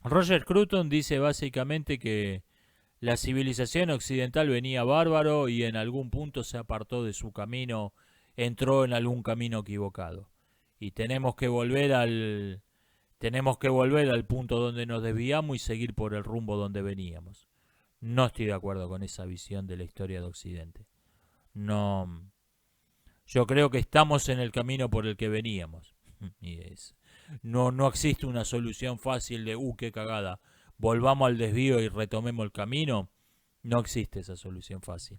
Speaker 2: Roger Scruton dice básicamente que la civilización occidental venía bárbaro y en algún punto se apartó de su camino, entró en algún camino equivocado. Y tenemos que volver al punto donde nos desviamos y seguir por el rumbo donde veníamos. No estoy de acuerdo con esa visión de la historia de Occidente. No, yo creo que estamos en el camino por el que veníamos. Y no existe una solución fácil de qué cagada. Volvamos al desvío y retomemos el camino. No existe esa solución fácil.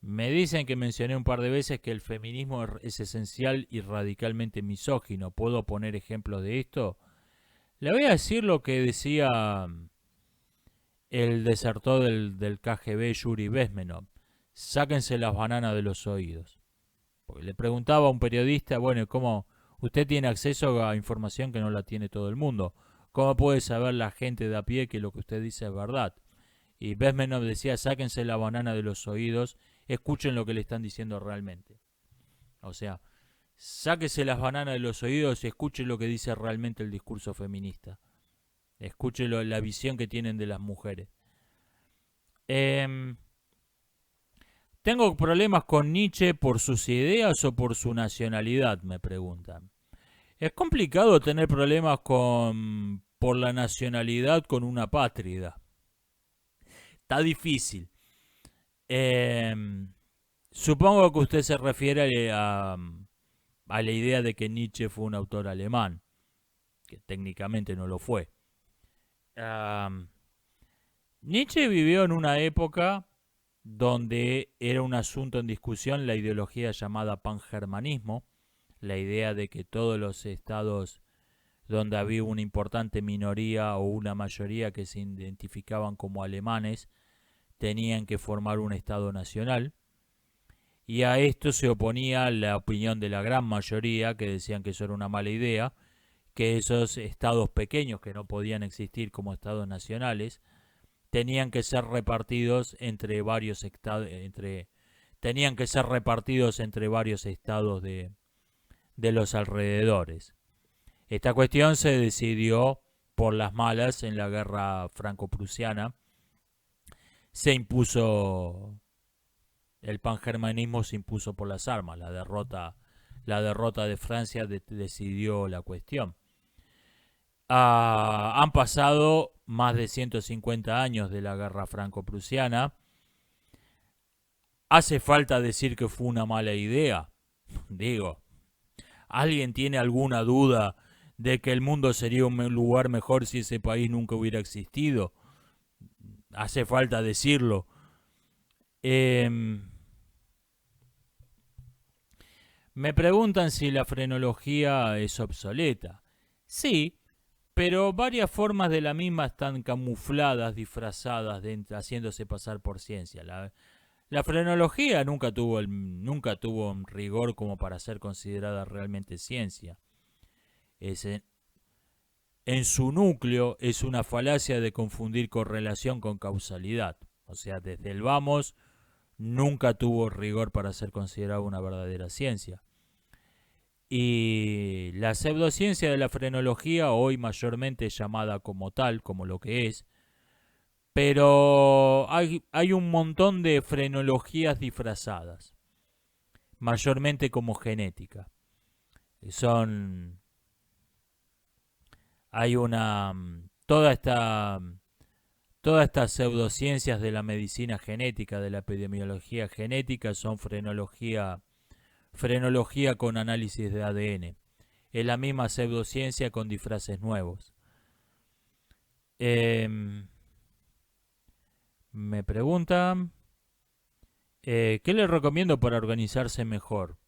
Speaker 2: Me dicen que mencioné un par de veces que el feminismo es esencial y radicalmente misógino. ¿Puedo poner ejemplos de esto? Le voy a decir lo que decía el desertor del KGB, Yuri Bezmenov. Sáquense las bananas de los oídos. Porque le preguntaba a un periodista, bueno, ¿cómo usted tiene acceso a información que no la tiene todo el mundo? ¿Cómo puede saber la gente de a pie que lo que usted dice es verdad? Y Bezmenov decía, sáquense la banana de los oídos, escuchen lo que le están diciendo realmente. O sea, sáquense las bananas de los oídos y escuchen lo que dice realmente el discurso feminista. Escuchen la visión que tienen de las mujeres. ¿Tengo problemas con Nietzsche por sus ideas o por su nacionalidad? Me preguntan. Es complicado tener problemas por la nacionalidad con una apátrida. Está difícil. Supongo que usted se refiere a la idea de que Nietzsche fue un autor alemán, que técnicamente no lo fue. Nietzsche vivió en una época donde era un asunto en discusión la ideología llamada pangermanismo, la idea de que todos los estados donde había una importante minoría o una mayoría que se identificaban como alemanes tenían que formar un estado nacional, y a esto se oponía la opinión de la gran mayoría que decían que eso era una mala idea, que esos estados pequeños que no podían existir como estados nacionales tenían que ser repartidos entre varios estados, de los alrededores. Esta cuestión se decidió por las malas en la guerra franco-prusiana. Se impuso el pangermanismo, se impuso por las armas. La derrota de Francia decidió la cuestión. Han pasado más de 150 años de la guerra franco-prusiana. ¿Hace falta decir que fue una mala idea? Digo, ¿alguien tiene alguna duda de que el mundo sería un lugar mejor si ese país nunca hubiera existido? ¿Hace falta decirlo? Me preguntan si la frenología es obsoleta. Sí, pero varias formas de la misma están camufladas, disfrazadas, haciéndose pasar por ciencia. La frenología nunca tuvo un rigor como para ser considerada realmente ciencia. En su núcleo es una falacia de confundir correlación con causalidad. O sea, desde el vamos nunca tuvo rigor para ser considerada una verdadera ciencia. Y la pseudociencia de la frenología, hoy mayormente llamada como tal, como lo que es, pero hay un montón de frenologías disfrazadas, mayormente como genética. Son hay una todas estas pseudociencias de la medicina genética, de la epidemiología genética, son frenología con análisis de ADN. Es la misma pseudociencia con disfraces nuevos. Me preguntan, ¿qué les recomiendo para organizarse mejor?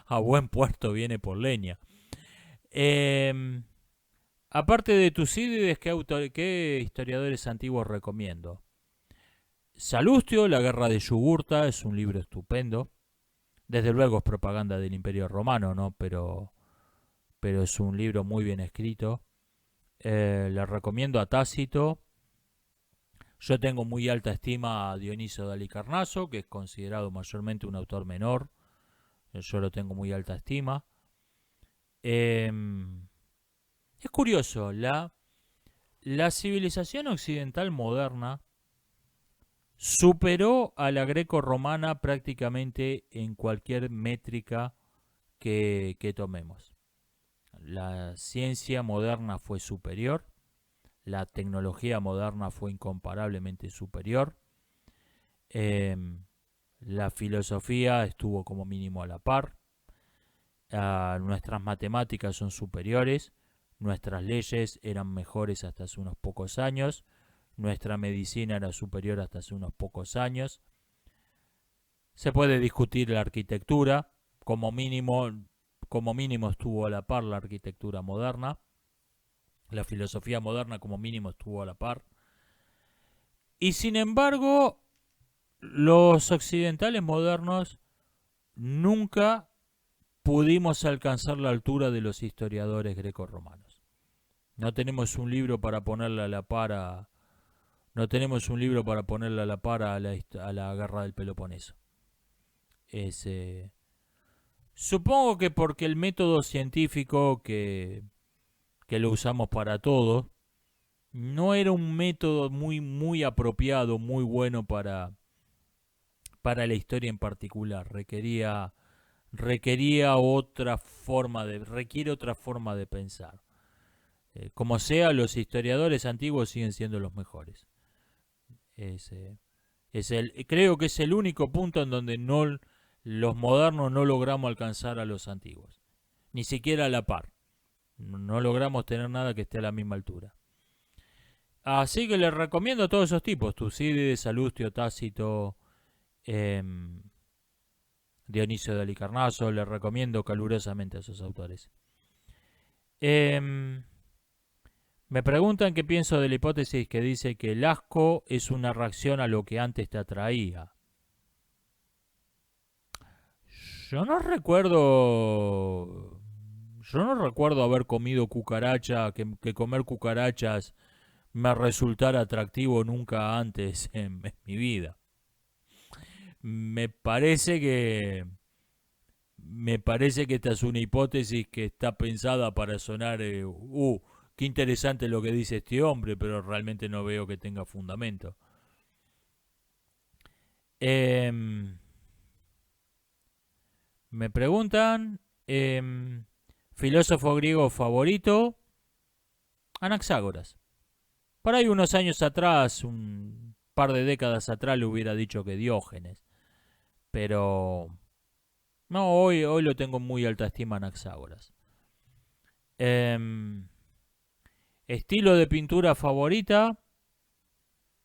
Speaker 2: A buen puerto viene por leña. Aparte de Tucídides, ¿qué historiadores antiguos recomiendo? Salustio, La guerra de Yugurta, es un libro estupendo. Desde luego es propaganda del Imperio Romano, ¿no? Pero es un libro muy bien escrito. Le recomiendo a Tácito. Yo tengo muy alta estima a Dioniso de Halicarnaso, que es considerado mayormente un autor menor. Yo lo tengo muy alta estima. Es curioso, la civilización occidental moderna superó a la greco-romana prácticamente en cualquier métrica que tomemos. La ciencia moderna fue superior, la tecnología moderna fue incomparablemente superior, la filosofía estuvo como mínimo a la par, nuestras matemáticas son superiores, nuestras leyes eran mejores hasta hace unos pocos años, nuestra medicina era superior hasta hace unos pocos años. Se puede discutir la arquitectura, como mínimo estuvo a la par la arquitectura moderna, la filosofía moderna como mínimo estuvo a la par. Y sin embargo, los occidentales modernos nunca pudimos alcanzar la altura de los historiadores greco-romanos. No tenemos un libro para ponerle a la par a la guerra del Peloponeso. Supongo que porque el método científico que lo usamos para todo no era un método muy apropiado, muy bueno para la historia en particular. Requiere otra forma de pensar. Como sea, los historiadores antiguos siguen siendo los mejores. Creo que es el único punto en donde los modernos no logramos alcanzar a los antiguos. Ni siquiera a la par. No logramos tener nada que esté a la misma altura. Así que les recomiendo a todos esos tipos. Tucídides, Salustio, Tácito, Dionisio de Halicarnaso. Les recomiendo calurosamente a esos autores. Me preguntan qué pienso de la hipótesis que dice que el asco es una reacción a lo que antes te atraía. Yo no recuerdo haber comido cucaracha, que comer cucarachas me resultara atractivo nunca antes en mi vida. Me parece que esta es una hipótesis que está pensada para sonar, qué interesante lo que dice este hombre, pero realmente no veo que tenga fundamento. Me preguntan, filósofo griego favorito, Anaxágoras. Por ahí unos años atrás, un par de décadas atrás, le hubiera dicho que Diógenes. Pero no, hoy lo tengo en muy alta estima Anaxágoras. Estilo de pintura favorita.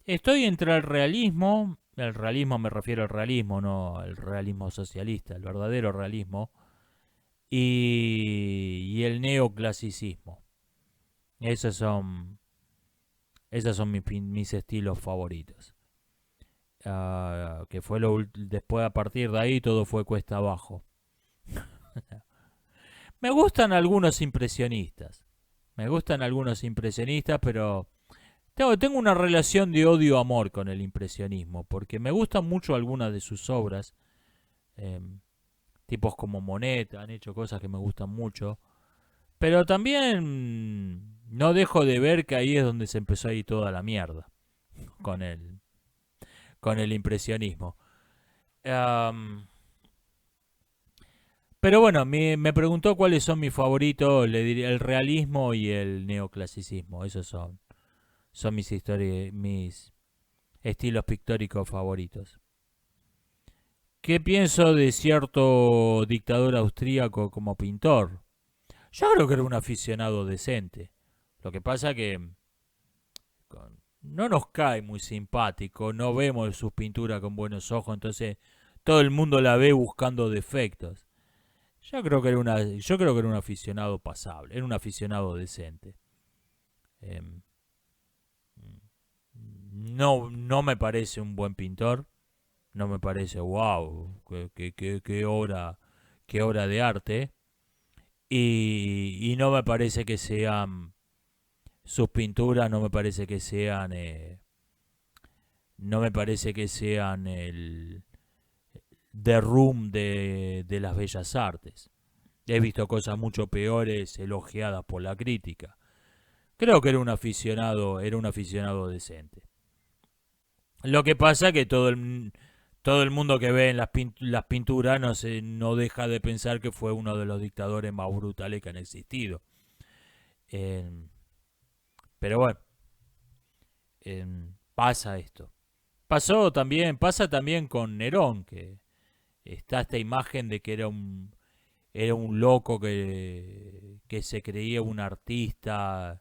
Speaker 2: Estoy entre el realismo me refiero al realismo, no al realismo socialista, el verdadero realismo, y el neoclasicismo. Esos son mis estilos favoritos. que fue después, a partir de ahí todo fue cuesta abajo. Me gustan algunos impresionistas. Me gustan algunos impresionistas, pero tengo una relación de odio-amor con el impresionismo, porque me gustan mucho algunas de sus obras. Eh, Tipos como Monet han hecho cosas que me gustan mucho. Pero también no dejo de ver que ahí es donde se empezó a ir toda la mierda con el impresionismo. Um, pero bueno, me preguntó cuáles son mis favoritos. Le diría el realismo y el neoclasicismo. Esos son mis estilos pictóricos favoritos. ¿Qué pienso de cierto dictador austríaco como pintor? Yo creo que era un aficionado decente. Lo que pasa que no nos cae muy simpático, no vemos sus pinturas con buenos ojos, entonces todo el mundo la ve buscando defectos. Yo creo que era un aficionado pasable, era un aficionado decente. Eh, no me parece un buen pintor, no me parece wow, qué obra de arte. Y no me parece que sean sus pinturas, no me parece que sean el The Room de las bellas artes. He visto cosas mucho peores elogiadas por la crítica. Creo que era un aficionado decente. Lo que pasa que todo el mundo que ve en las pinturas no deja de pensar que fue uno de los dictadores más brutales que han existido. Eh, pero bueno, pasa esto. Pasa también con Nerón, que está esta imagen de que era un loco que se creía un artista,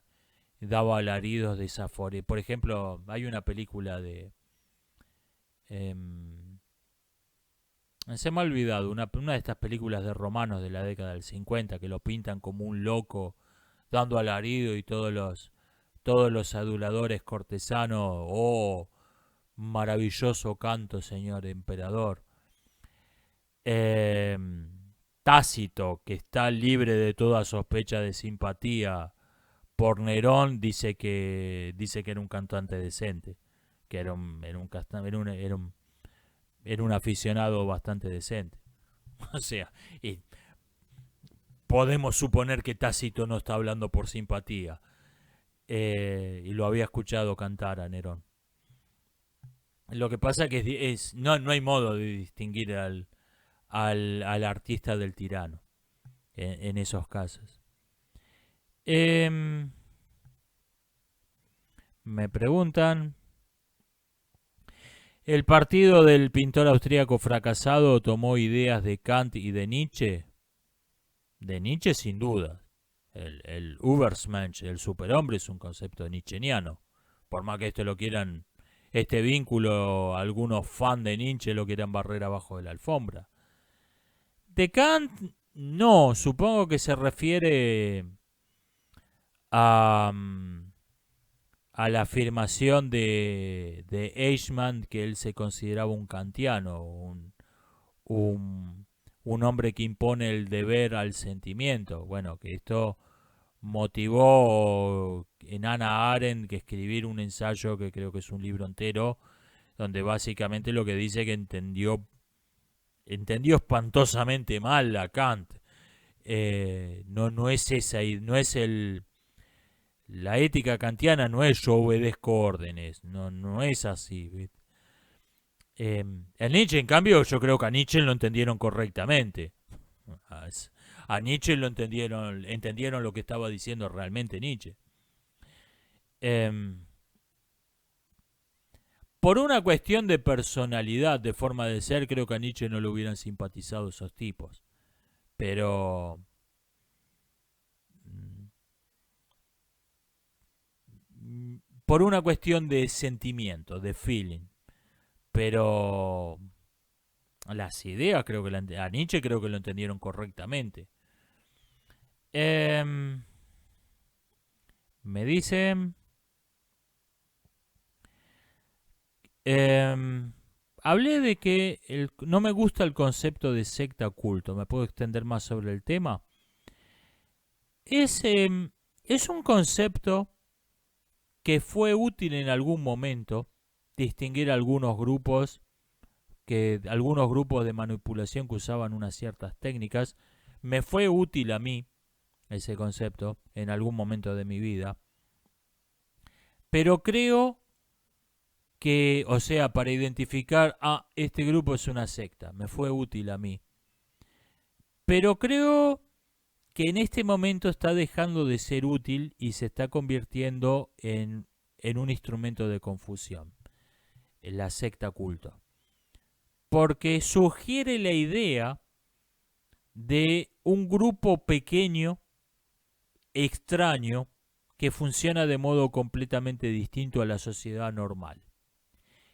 Speaker 2: daba alaridos de esa forma. Por ejemplo, hay una película de... se me ha olvidado, una de estas películas de romanos de la década del 50 que lo pintan como un loco dando alarido y todos los aduladores cortesanos, oh, maravilloso canto, señor emperador. Eh, Tácito, que está libre de toda sospecha de simpatía por Nerón, dice que era un cantante decente, que era un aficionado bastante decente. O sea, y podemos suponer que Tácito no está hablando por simpatía. Y lo había escuchado cantar a Nerón. Lo que pasa que no hay modo de distinguir al artista del tirano en esos casos. Me preguntan, ¿el partido del pintor austríaco fracasado tomó ideas de Kant y de Nietzsche? De Nietzsche sin duda. El Übermensch, el superhombre, es un concepto nietzscheniano. Por más que este vínculo, algunos fans de Nietzsche lo quieran barrer abajo de la alfombra. De Kant, no, supongo que se refiere a la afirmación de Eichmann que él se consideraba un kantiano, un hombre que impone el deber al sentimiento. Bueno, que esto motivó en Hannah Arendt que escribir un ensayo que creo que es un libro entero, donde básicamente lo que dice que entendió espantosamente mal a Kant. No es esa, no es la ética kantiana no es yo obedezco órdenes, no es así. El Nietzsche, en cambio, yo creo que a Nietzsche lo entendieron correctamente. A Nietzsche entendieron lo que estaba diciendo realmente Nietzsche. Por una cuestión de personalidad, de forma de ser, creo que a Nietzsche no le hubieran simpatizado esos tipos. Pero por una cuestión de sentimiento, de feeling. Pero las ideas creo que a Nietzsche creo que lo entendieron correctamente. Me dicen hablé de que no me gusta el concepto de secta culto. ¿Me puedo extender más sobre el tema? Es un concepto que fue útil en algún momento distinguir algunos grupos de manipulación que usaban unas ciertas técnicas. Me fue útil a mí ese concepto en algún momento de mi vida. Pero creo que, o sea, para identificar, este grupo es una secta, me fue útil a mí. Pero creo que en este momento está dejando de ser útil y se está convirtiendo en un instrumento de confusión, en la secta culto. Porque sugiere la idea de un grupo pequeño, extraño, que funciona de modo completamente distinto a la sociedad normal.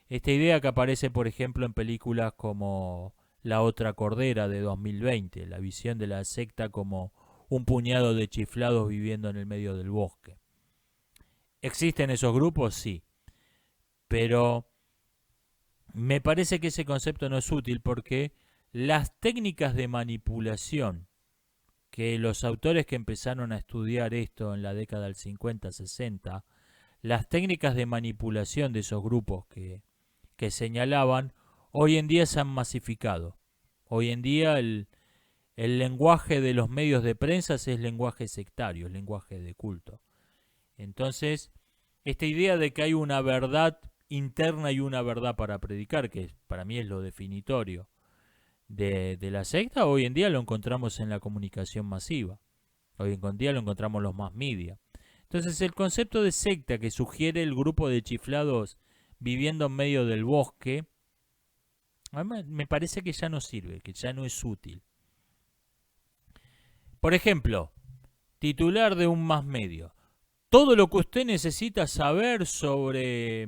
Speaker 2: Esta idea que aparece, por ejemplo, en películas como La otra cordera de 2020, la visión de la secta como un puñado de chiflados viviendo en el medio del bosque. ¿Existen esos grupos? Sí. Pero me parece que ese concepto no es útil porque las técnicas de manipulación que los autores que empezaron a estudiar esto en la década del 50-60, las técnicas de manipulación de esos grupos que señalaban, hoy en día se han masificado. Hoy en día el lenguaje de los medios de prensa es lenguaje sectario, es lenguaje de culto. Entonces, esta idea de que hay una verdad interna y una verdad para predicar, que para mí es lo definitorio de la secta, hoy en día lo encontramos en la comunicación masiva. Hoy en día lo encontramos en los mass media. Entonces, el concepto de secta que sugiere el grupo de chiflados viviendo en medio del bosque, me parece que ya no sirve, que ya no es útil. Por ejemplo, titular de un mass medio: todo lo que usted necesita saber sobre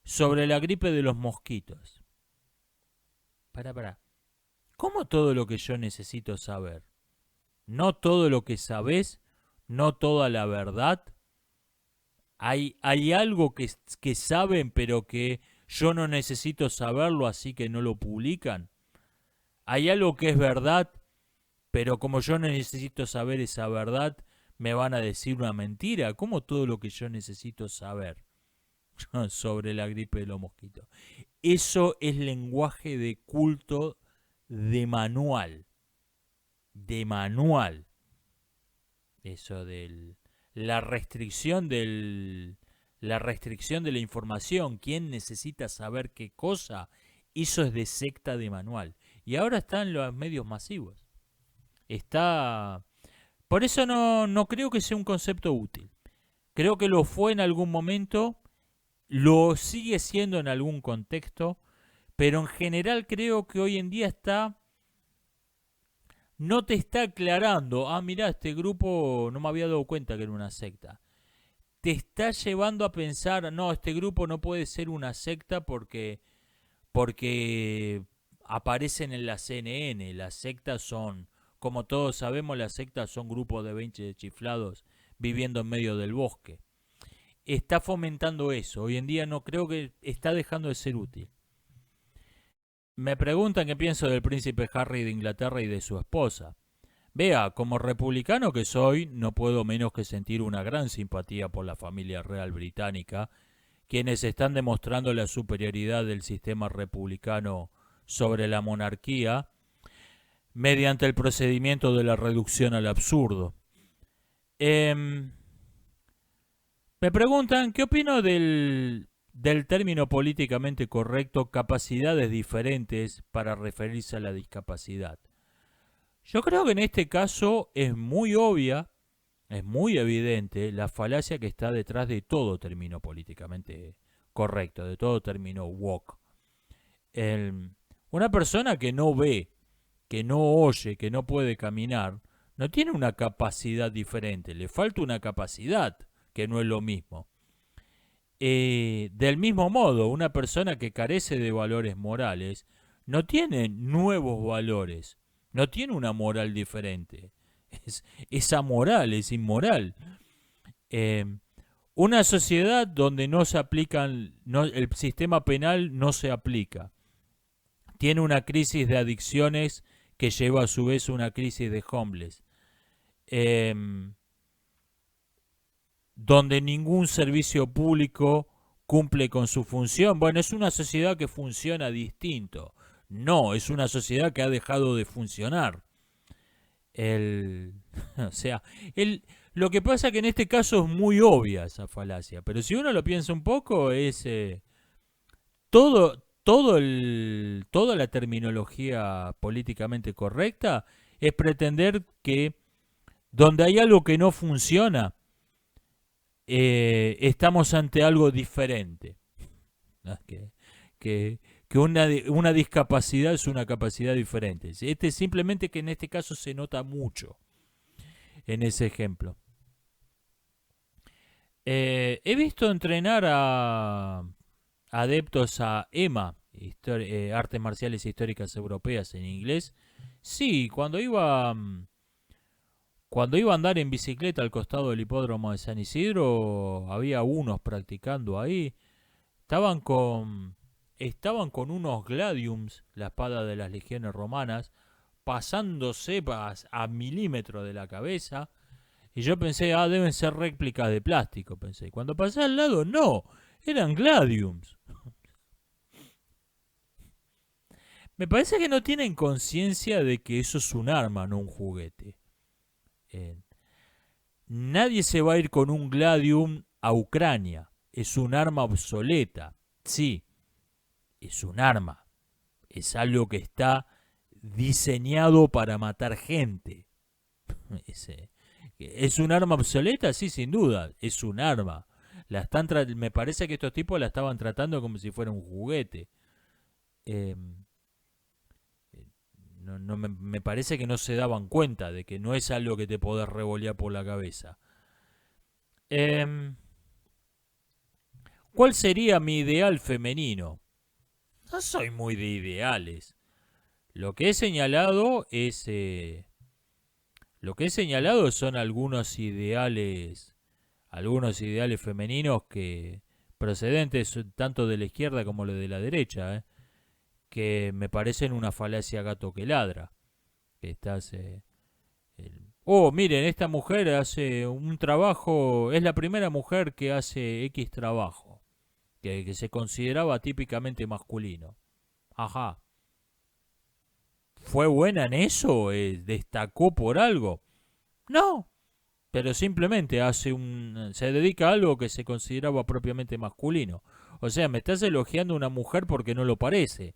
Speaker 2: la gripe de los mosquitos. Pará. ¿Cómo todo lo que yo necesito saber? No todo lo que sabes, no toda la verdad. Hay algo que saben pero que yo no necesito saberlo, así que no lo publican. Hay algo que es verdad, pero como yo no necesito saber esa verdad, me van a decir una mentira. ¿Cómo todo lo que yo necesito saber sobre la gripe de los mosquitos? Eso es lenguaje de culto de manual. De manual. Eso de la restricción de la información. ¿Quién necesita saber qué cosa? Eso es de secta de manual. Y ahora están los medios masivos. Por eso no creo que sea un concepto útil. Creo que lo fue en algún momento, lo sigue siendo en algún contexto, pero en general creo que hoy en día no te está aclarando, mirá, este grupo no me había dado cuenta que era una secta. Te está llevando a pensar, no, este grupo no puede ser una secta porque aparecen en la CNN. Las sectas son, como todos sabemos, las sectas son grupos de 20 chiflados viviendo en medio del bosque. Está fomentando eso. Hoy en día no creo que está dejando de ser útil. Me preguntan qué pienso del príncipe Harry de Inglaterra y de su esposa. Vea, como republicano que soy, no puedo menos que sentir una gran simpatía por la familia real británica, quienes están demostrando la superioridad del sistema republicano sobre la monarquía mediante el procedimiento de la reducción al absurdo. Me preguntan qué opino del término políticamente correcto, capacidades diferentes para referirse a la discapacidad. Yo creo que en este caso es muy obvia, es muy evidente la falacia que está detrás de todo término políticamente correcto, de todo término woke. Una persona que no ve, que no oye, que no puede caminar, no tiene una capacidad diferente, le falta una capacidad, que no es lo mismo. Del mismo modo, una persona que carece de valores morales no tiene nuevos valores, no tiene una moral diferente. Es amoral, es inmoral. Una sociedad donde no se aplican, el sistema penal no se aplica, tiene una crisis de adicciones que lleva a su vez una crisis de homeless. Donde ningún servicio público cumple con su función. Bueno, es una sociedad que funciona distinto. No, es una sociedad que ha dejado de funcionar. O sea, lo que pasa es que en este caso es muy obvia esa falacia, pero si uno lo piensa un poco, es toda la terminología políticamente correcta es pretender que donde hay algo que no funciona, estamos ante algo diferente. ¿No? Que una discapacidad es una capacidad diferente. Simplemente que en este caso se nota mucho en ese ejemplo. He visto entrenar a adeptos a EMA, Artes Marciales Históricas Europeas en inglés. Sí, cuando iba a andar en bicicleta al costado del hipódromo de San Isidro, había unos practicando ahí. Estaban con unos gladiums, la espada de las legiones romanas, pasándose a milímetros de la cabeza. Y yo pensé, deben ser réplicas de plástico, pensé. Y cuando pasé al lado, no, eran gladiums. Me parece que no tienen conciencia de que eso es un arma, no un juguete. Nadie se va a ir con un gladium a Ucrania. Es un arma obsoleta. Sí, es un arma. Es algo que está diseñado para matar gente. ¿Es un arma obsoleta? Sí, sin duda. Es un arma. Me parece que estos tipos la estaban tratando como si fuera un juguete. Me parece que no se daban cuenta de que no es algo que te podés revolear por la cabeza. ¿Cuál sería mi ideal femenino? No soy muy de ideales. Lo que he señalado son algunos ideales femeninos que procedentes tanto de la izquierda como de la derecha, que me parecen una falacia gato que ladra. Miren, esta mujer hace un trabajo, es la primera mujer que hace X trabajo, que se consideraba típicamente masculino. Ajá. ¿Fue buena en eso? ¿Destacó por algo? No, pero simplemente se dedica a algo que se consideraba propiamente masculino. O sea, me estás elogiando a una mujer porque no lo parece.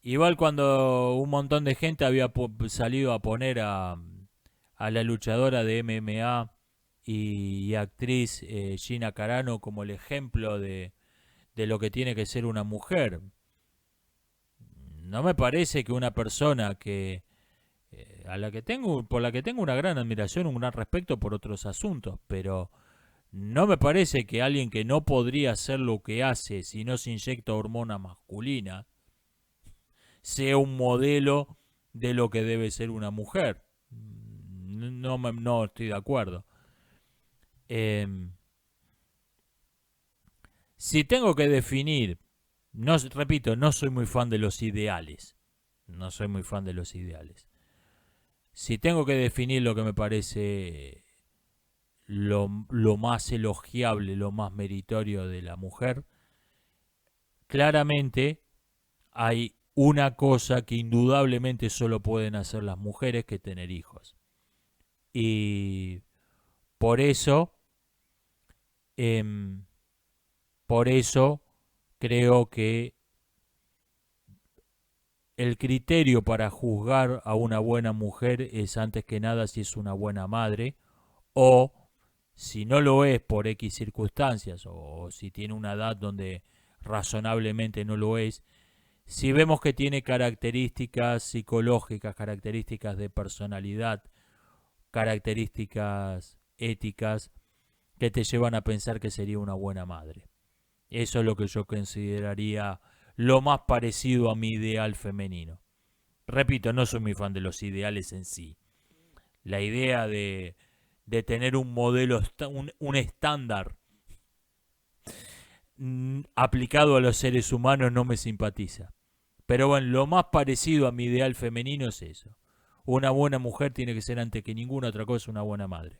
Speaker 2: Igual cuando un montón de gente había salido a poner a la luchadora de MMA y actriz Gina Carano como el ejemplo de lo que tiene que ser una mujer. No me parece que una persona por la que tengo una gran admiración, un gran respeto por otros asuntos, pero no me parece que alguien que no podría hacer lo que hace si no se inyecta hormona masculina sea un modelo de lo que debe ser una mujer. No estoy de acuerdo. Si tengo que definir, repito, no soy muy fan de los ideales. No soy muy fan de los ideales. Si tengo que definir lo que me parece lo más elogiable, lo más meritorio de la mujer, claramente hay una cosa que indudablemente solo pueden hacer las mujeres, que tener hijos. Y por eso creo que el criterio para juzgar a una buena mujer es antes que nada si es una buena madre, o si no lo es por X circunstancias, o si tiene una edad donde razonablemente no lo es, si vemos que tiene características psicológicas, características de personalidad, características éticas que te llevan a pensar que sería una buena madre. Eso es lo que yo consideraría lo más parecido a mi ideal femenino. Repito, no soy muy fan de los ideales en sí. La idea de tener un modelo, un estándar, aplicado a los seres humanos no me simpatiza. Pero bueno, lo más parecido a mi ideal femenino es eso. Una buena mujer tiene que ser antes que ninguna otra cosa una buena madre.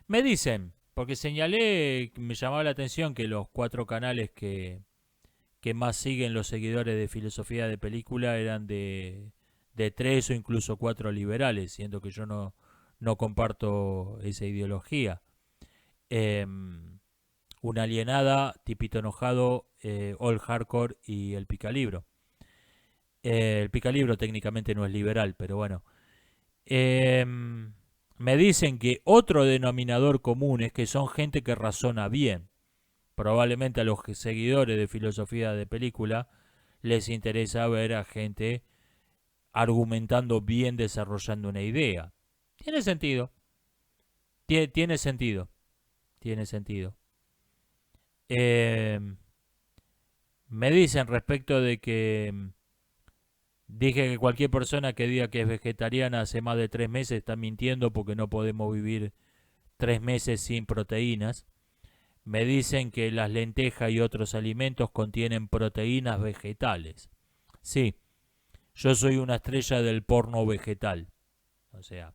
Speaker 2: Me dicen, porque señalé, me llamaba la atención que los 4 canales que más siguen los seguidores de filosofía de película eran de 3 o incluso 4 liberales, siendo que yo no comparto esa ideología. Una alienada, Tipito enojado, All Hardcore y el Picalibro. El Picalibro técnicamente no es liberal, pero bueno. Me dicen que otro denominador común es que son gente que razona bien. Probablemente a los seguidores de filosofía de película les interesa ver a gente argumentando bien, desarrollando una idea. Tiene sentido. Tiene sentido. Tiene sentido. Me dicen respecto de que dije que cualquier persona que diga que es vegetariana hace más de 3 meses está mintiendo porque no podemos vivir 3 meses sin proteínas. Me dicen que las lentejas y otros alimentos contienen proteínas vegetales. Sí, yo soy una estrella del porno vegetal. O sea,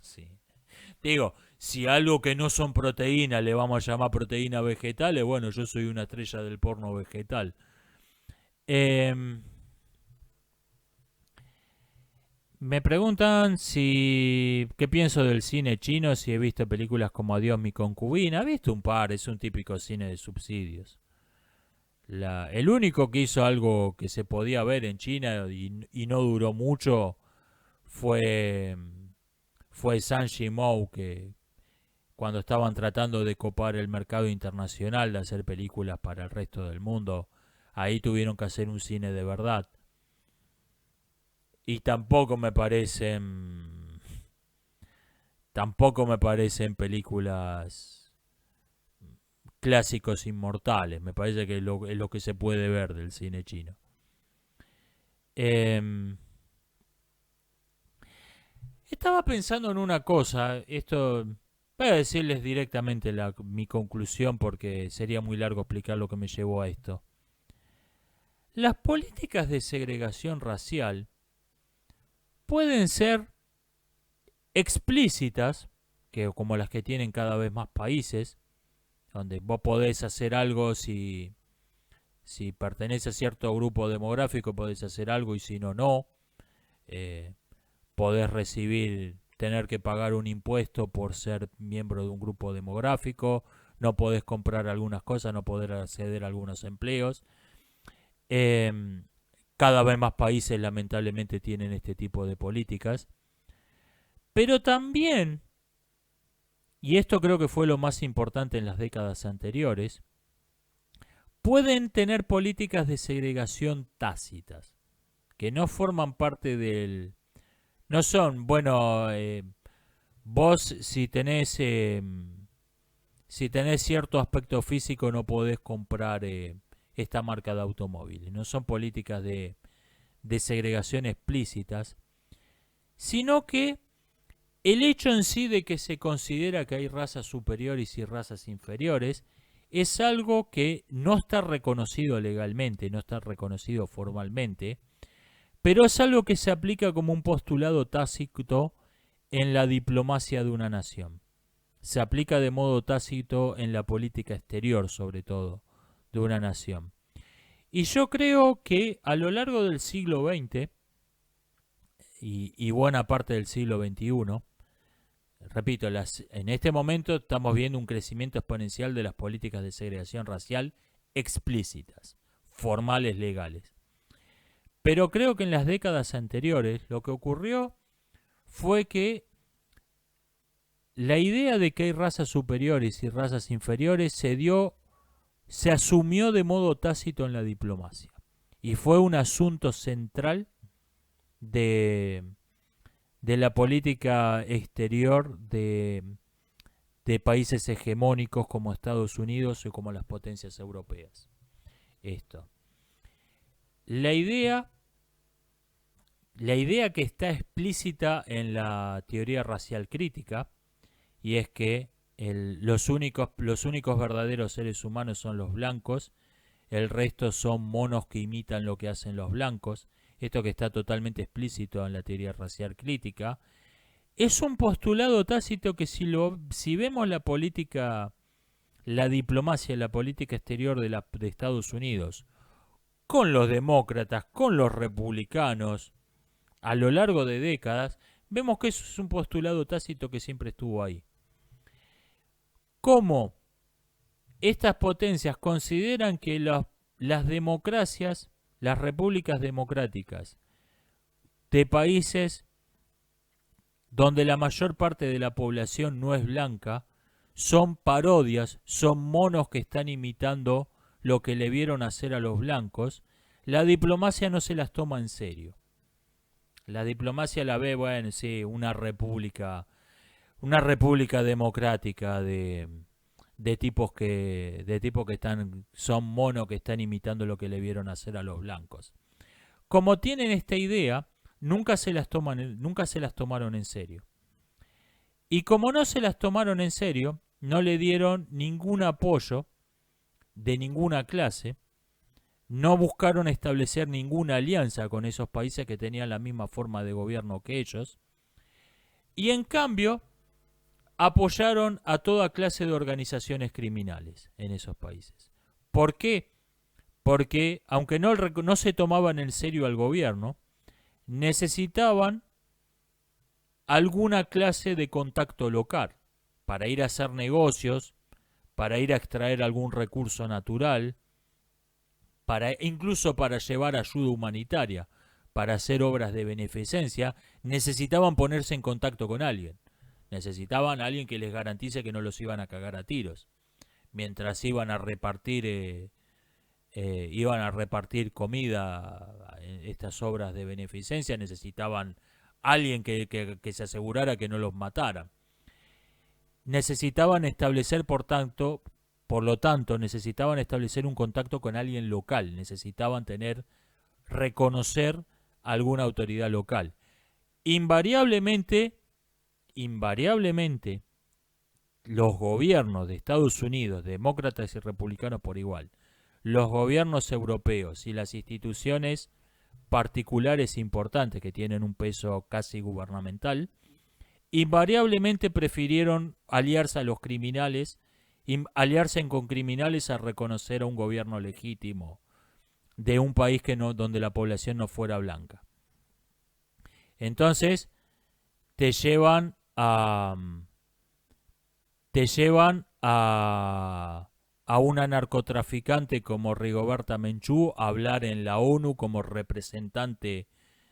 Speaker 2: sí. Digo, si algo que no son proteínas le vamos a llamar proteínas vegetales, bueno, yo soy una estrella del porno vegetal. Me preguntan qué pienso del cine chino, si he visto películas como Adiós mi concubina. He visto un par, es un típico cine de subsidios. El único que hizo algo que se podía ver en China y no duró mucho fue Zhang Yimou, que cuando estaban tratando de copar el mercado internacional de hacer películas para el resto del mundo, ahí tuvieron que hacer un cine de verdad. Y tampoco me parecen películas clásicos inmortales. Me parece que es lo que se puede ver del cine chino. Estaba pensando en una cosa. Esto voy a decirles directamente mi conclusión porque sería muy largo explicar lo que me llevó a esto. Las políticas de segregación racial pueden ser explícitas, como las que tienen cada vez más países, donde vos podés hacer algo si pertenece a cierto grupo demográfico, podés hacer algo y si no, no. Podés tener que pagar un impuesto por ser miembro de un grupo demográfico, no podés comprar algunas cosas, no podés acceder a algunos empleos. Cada vez más países lamentablemente tienen este tipo de políticas. Pero también, y esto creo que fue lo más importante en las décadas anteriores, pueden tener políticas de segregación tácitas, que no forman parte del... No son, bueno, vos si tenés cierto aspecto físico no podés comprar esta marca de automóviles. No son políticas de segregación explícitas, sino que el hecho en sí de que se considera que hay razas superiores y razas inferiores es algo que no está reconocido legalmente, no está reconocido formalmente, pero es algo que se aplica como un postulado tácito en la diplomacia de una nación. Se aplica de modo tácito en la política exterior, sobre todo, de una nación. Y yo creo que a lo largo del siglo XX y buena parte del siglo XXI, repito, en este momento estamos viendo un crecimiento exponencial de las políticas de segregación racial explícitas, formales, legales. Pero creo que en las décadas anteriores lo que ocurrió fue que la idea de que hay razas superiores y razas inferiores se asumió de modo tácito en la diplomacia. Y fue un asunto central de la política exterior de países hegemónicos como Estados Unidos o como las potencias europeas. Esto. La idea que está explícita en la teoría racial crítica, y es que los únicos verdaderos seres humanos son los blancos, el resto son monos que imitan lo que hacen los blancos. Esto que está totalmente explícito en la teoría racial crítica. Es un postulado tácito que si vemos la política, la diplomacia, la política exterior de Estados Unidos, con los demócratas, con los republicanos, a lo largo de décadas, vemos que eso es un postulado tácito que siempre estuvo ahí. Cómo estas potencias consideran que las democracias, las repúblicas democráticas de países donde la mayor parte de la población no es blanca, son parodias, son monos que están imitando lo que le vieron hacer a los blancos, la diplomacia no se las toma en serio. La diplomacia la ve, bueno, sí, una república democrática de tipos que son monos que están imitando lo que le vieron hacer a los blancos. Como tienen esta idea, nunca se las tomaron en serio. Y como no se las tomaron en serio, no le dieron ningún apoyo de ninguna clase, no buscaron establecer ninguna alianza con esos países que tenían la misma forma de gobierno que ellos, y en cambio apoyaron a toda clase de organizaciones criminales en esos países. ¿Por qué? Porque aunque no se tomaban en serio al gobierno, necesitaban alguna clase de contacto local para ir a hacer negocios, para ir a extraer algún recurso natural, incluso para llevar ayuda humanitaria, para hacer obras de beneficencia. Necesitaban ponerse en contacto con alguien. Necesitaban a alguien que les garantice que no los iban a cagar a tiros. Mientras iban a repartir comida en estas obras de beneficencia, necesitaban alguien que se asegurara que no los mataran. Necesitaban establecer, por lo tanto, necesitaban establecer un contacto con alguien local. Necesitaban reconocer alguna autoridad local. Invariablemente, los gobiernos de Estados Unidos, demócratas y republicanos por igual, los gobiernos europeos y las instituciones particulares importantes que tienen un peso casi gubernamental, invariablemente prefirieron aliarse a los criminales, aliarse con criminales a reconocer a un gobierno legítimo de un país donde la población no fuera blanca. Entonces te llevan a una narcotraficante como Rigoberta Menchú a hablar en la ONU como representante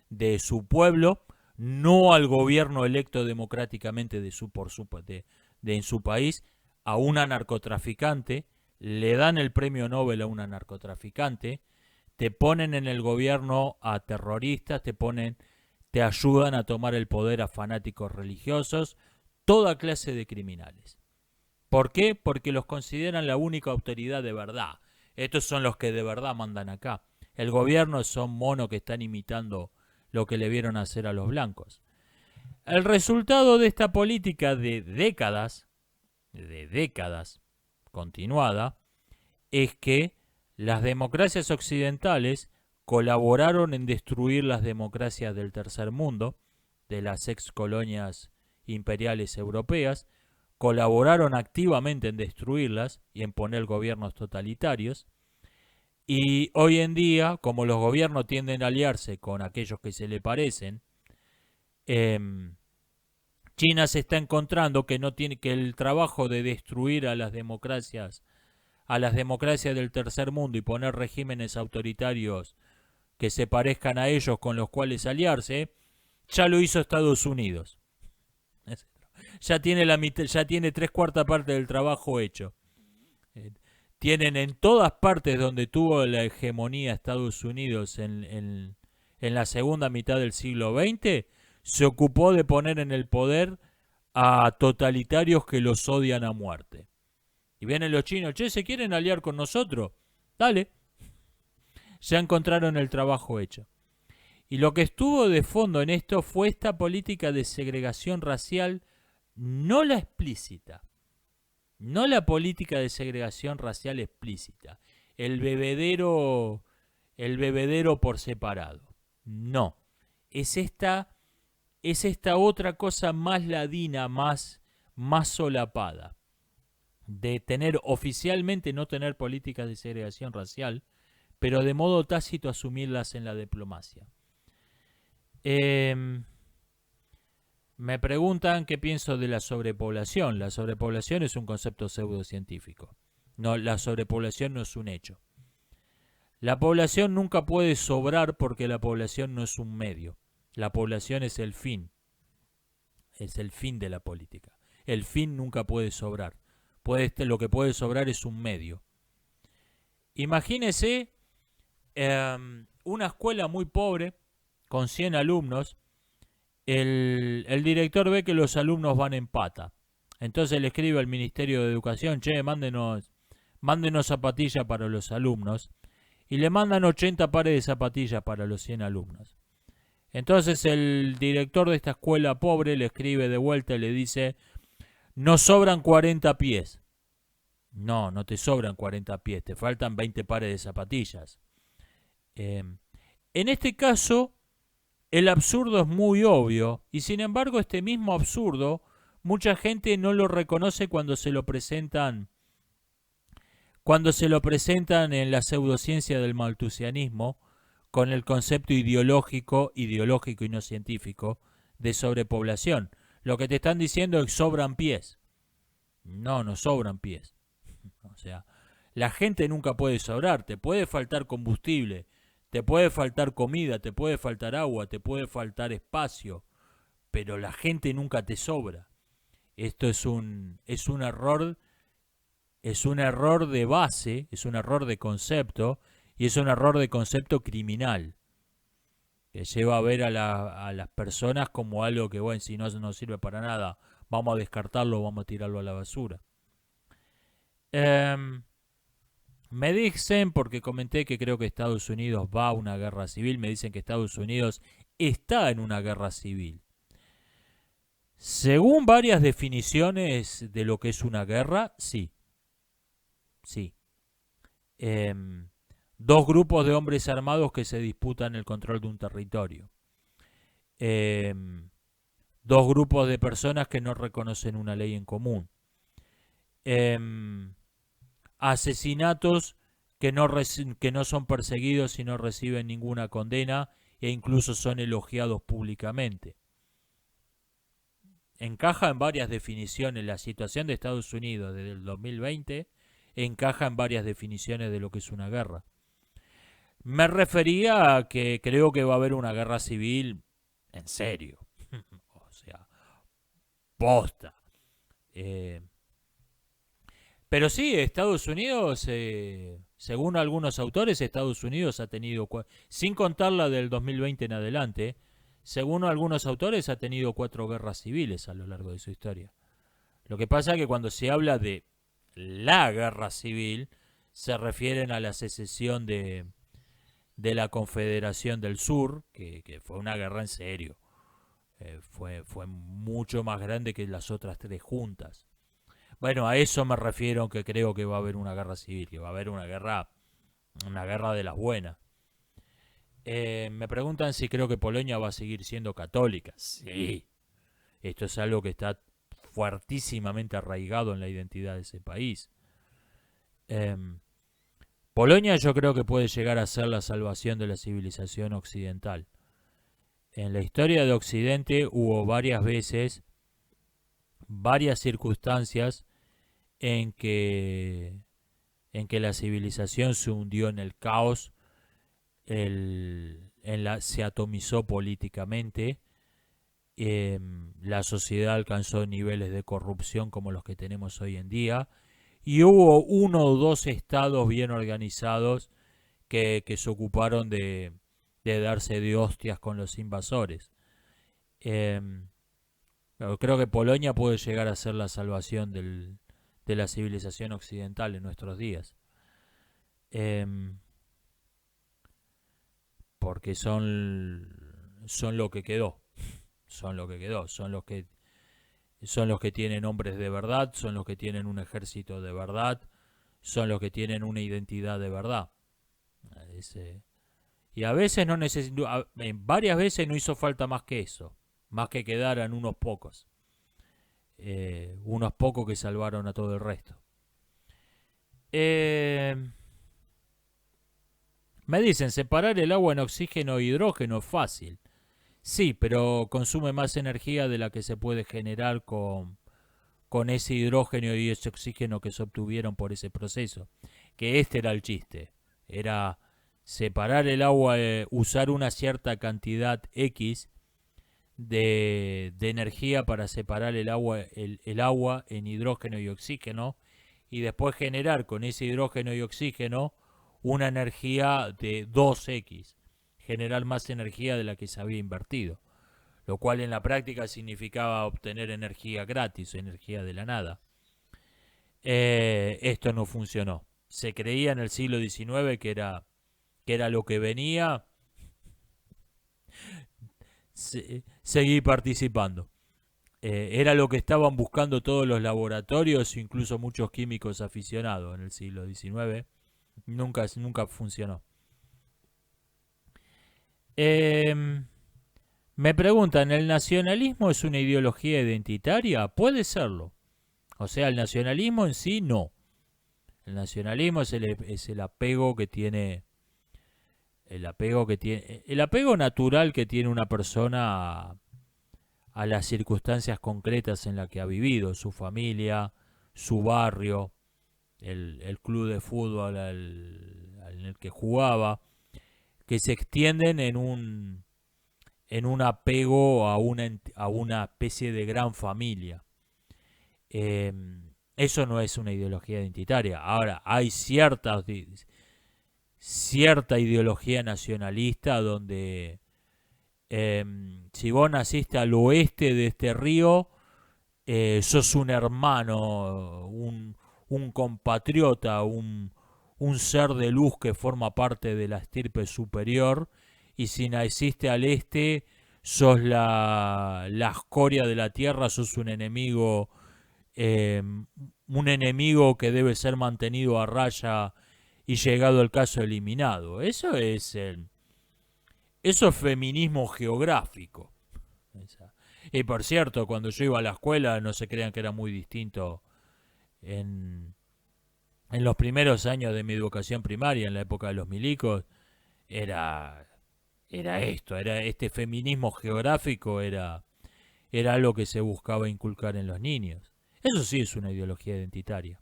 Speaker 2: de su pueblo, no al gobierno electo democráticamente en su país, a una narcotraficante. Le dan el premio Nobel a una narcotraficante, te ponen en el gobierno a terroristas, te ayudan a tomar el poder a fanáticos religiosos, toda clase de criminales. ¿Por qué? Porque los consideran la única autoridad de verdad. Estos son los que de verdad mandan acá. El gobierno son monos que están imitando lo que le vieron hacer a los blancos. El resultado de esta política de décadas continuada, es que las democracias occidentales colaboraron en destruir las democracias del tercer mundo, de las ex colonias imperiales europeas, colaboraron activamente en destruirlas y en poner gobiernos totalitarios. Y hoy en día, como los gobiernos tienden a aliarse con aquellos que se le parecen, China se está encontrando que el trabajo de destruir a las democracias del tercer mundo y poner regímenes autoritarios que se parezcan a ellos con los cuales aliarse, ya lo hizo Estados Unidos. Ya tiene 3/4 parte del trabajo hecho. Tienen en todas partes donde tuvo la hegemonía Estados Unidos en la segunda mitad del siglo XX, se ocupó de poner en el poder a totalitarios que los odian a muerte. Y vienen los chinos, ¿se quieren aliar con nosotros? Dale. Ya encontraron el trabajo hecho. Y lo que estuvo de fondo en esto fue esta política de segregación racial, no la explícita, No la política de segregación racial explícita, el bebedero por separado. No, es esta otra cosa más ladina, más solapada, de tener oficialmente no tener políticas de segregación racial, pero de modo tácito asumirlas en la diplomacia. Me preguntan qué pienso de la sobrepoblación. La sobrepoblación es un concepto pseudocientífico. No, la sobrepoblación no es un hecho. La población nunca puede sobrar porque la población no es un medio. La población es el fin. Es el fin de la política. El fin nunca puede sobrar. Lo que puede sobrar es un medio. Imagínese una escuela muy pobre con 100 alumnos. El director ve que los alumnos van en pata. Entonces le escribe al Ministerio de Educación: che, mándenos zapatillas para los alumnos. Y le mandan 80 pares de zapatillas para los 100 alumnos. Entonces el director de esta escuela pobre le escribe de vuelta y le dice: nos sobran 40 pies. No, no te sobran 40 pies, te faltan 20 pares de zapatillas. En este caso, el absurdo es muy obvio, y sin embargo este mismo absurdo, mucha gente no lo reconoce cuando se lo presentan en la pseudociencia del maltusianismo, con el concepto ideológico y no científico, de sobrepoblación. Lo que te están diciendo es que sobran pies. No, no sobran pies. O sea, la gente nunca puede sobrar, te puede faltar combustible, te puede faltar comida, te puede faltar agua, te puede faltar espacio, pero la gente nunca te sobra. Esto es un error de base, es un error de concepto, y es un error de concepto criminal, que lleva a ver a las personas como algo que, bueno, si no sirve para nada, vamos a descartarlo, vamos a tirarlo a la basura. Me dicen, porque comenté que creo que Estados Unidos va a una guerra civil, me dicen que Estados Unidos está en una guerra civil. Según varias definiciones de lo que es una guerra, sí. Sí. Dos grupos de hombres armados que se disputan el control de un territorio. Dos grupos de personas que no reconocen una ley en común. Asesinatos que no son perseguidos y no reciben ninguna condena e incluso son elogiados públicamente. Encaja en varias definiciones. La situación de Estados Unidos desde el 2020 encaja en varias definiciones de lo que es una guerra. Me refería a que creo que va a haber una guerra civil en serio. O sea, posta. Pero sí, Estados Unidos, según algunos autores, Estados Unidos ha tenido, sin contar la del 2020 en adelante, según algunos autores ha tenido 4 guerras civiles a lo largo de su historia. Lo que pasa es que cuando se habla de la guerra civil, se refieren a la secesión de la Confederación del Sur, que fue una guerra en serio. Fue mucho más grande que las otras 3 juntas. Bueno, a eso me refiero, que creo que va a haber una guerra civil, que va a haber una guerra de las buenas. Me preguntan si creo que Polonia va a seguir siendo católica. Sí, esto es algo que está fuertísimamente arraigado en la identidad de ese país. Polonia yo creo que puede llegar a ser la salvación de la civilización occidental. En la historia de Occidente hubo varias veces, varias circunstancias en que la civilización se hundió en el caos, se atomizó políticamente, la sociedad alcanzó niveles de corrupción como los que tenemos hoy en día, y hubo 1 o 2 estados bien organizados que se ocuparon de darse de hostias con los invasores. Creo que Polonia puede llegar a ser la salvación de la civilización occidental en nuestros días. Porque son lo que quedó. Son lo que quedó. Son los que son los que tienen hombres de verdad, son los que tienen un ejército de verdad, son los que tienen una identidad de verdad. Y a veces no varias veces no hizo falta más que eso, más que quedaran unos pocos que salvaron a todo el resto. Me dicen, separar el agua en oxígeno e hidrógeno es fácil. Sí, pero consume más energía de la que se puede generar con ese hidrógeno y ese oxígeno que se obtuvieron por ese proceso. Que este era el chiste. Era separar el agua, usar una cierta cantidad X de energía para separar el agua en hidrógeno y oxígeno, y después generar con ese hidrógeno y oxígeno una energía de 2X, generar más energía de la que se había invertido, lo cual en la práctica significaba obtener energía gratis, energía de la nada. Esto no funcionó. Se creía en el siglo XIX que era lo que venía. Seguí participando. Era lo que estaban buscando todos los laboratorios, incluso muchos químicos aficionados en el siglo XIX. Nunca funcionó. Me preguntan, ¿el nacionalismo es una ideología identitaria? Puede serlo. O sea, el nacionalismo en sí no. El nacionalismo es el apego que tiene. El apego natural que tiene una persona a las circunstancias concretas en las que ha vivido, su familia, su barrio, el club de fútbol en el que jugaba, que se extienden en un apego a una especie de gran familia. Eso no es una ideología identitaria. Ahora, hay cierta ideología nacionalista donde si vos naciste al oeste de este río, sos un hermano, un compatriota, un ser de luz que forma parte de la estirpe superior, y si naciste al este, sos la escoria de la tierra, sos un enemigo que debe ser mantenido a raya y llegado el caso eliminado. Eso es feminismo geográfico. Y por cierto, cuando yo iba a la escuela, no se crean que era muy distinto en los primeros años de mi educación primaria, en la época de los milicos, era este feminismo geográfico era lo que se buscaba inculcar en los niños. Eso sí es una ideología identitaria.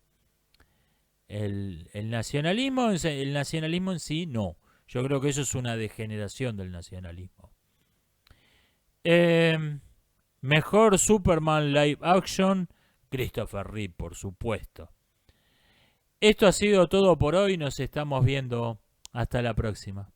Speaker 2: El nacionalismo en sí no. Yo creo que eso es una degeneración del nacionalismo. Mejor Superman live action, Christopher Reeve, por supuesto. Esto ha sido todo por hoy. Nos estamos viendo. Hasta la próxima.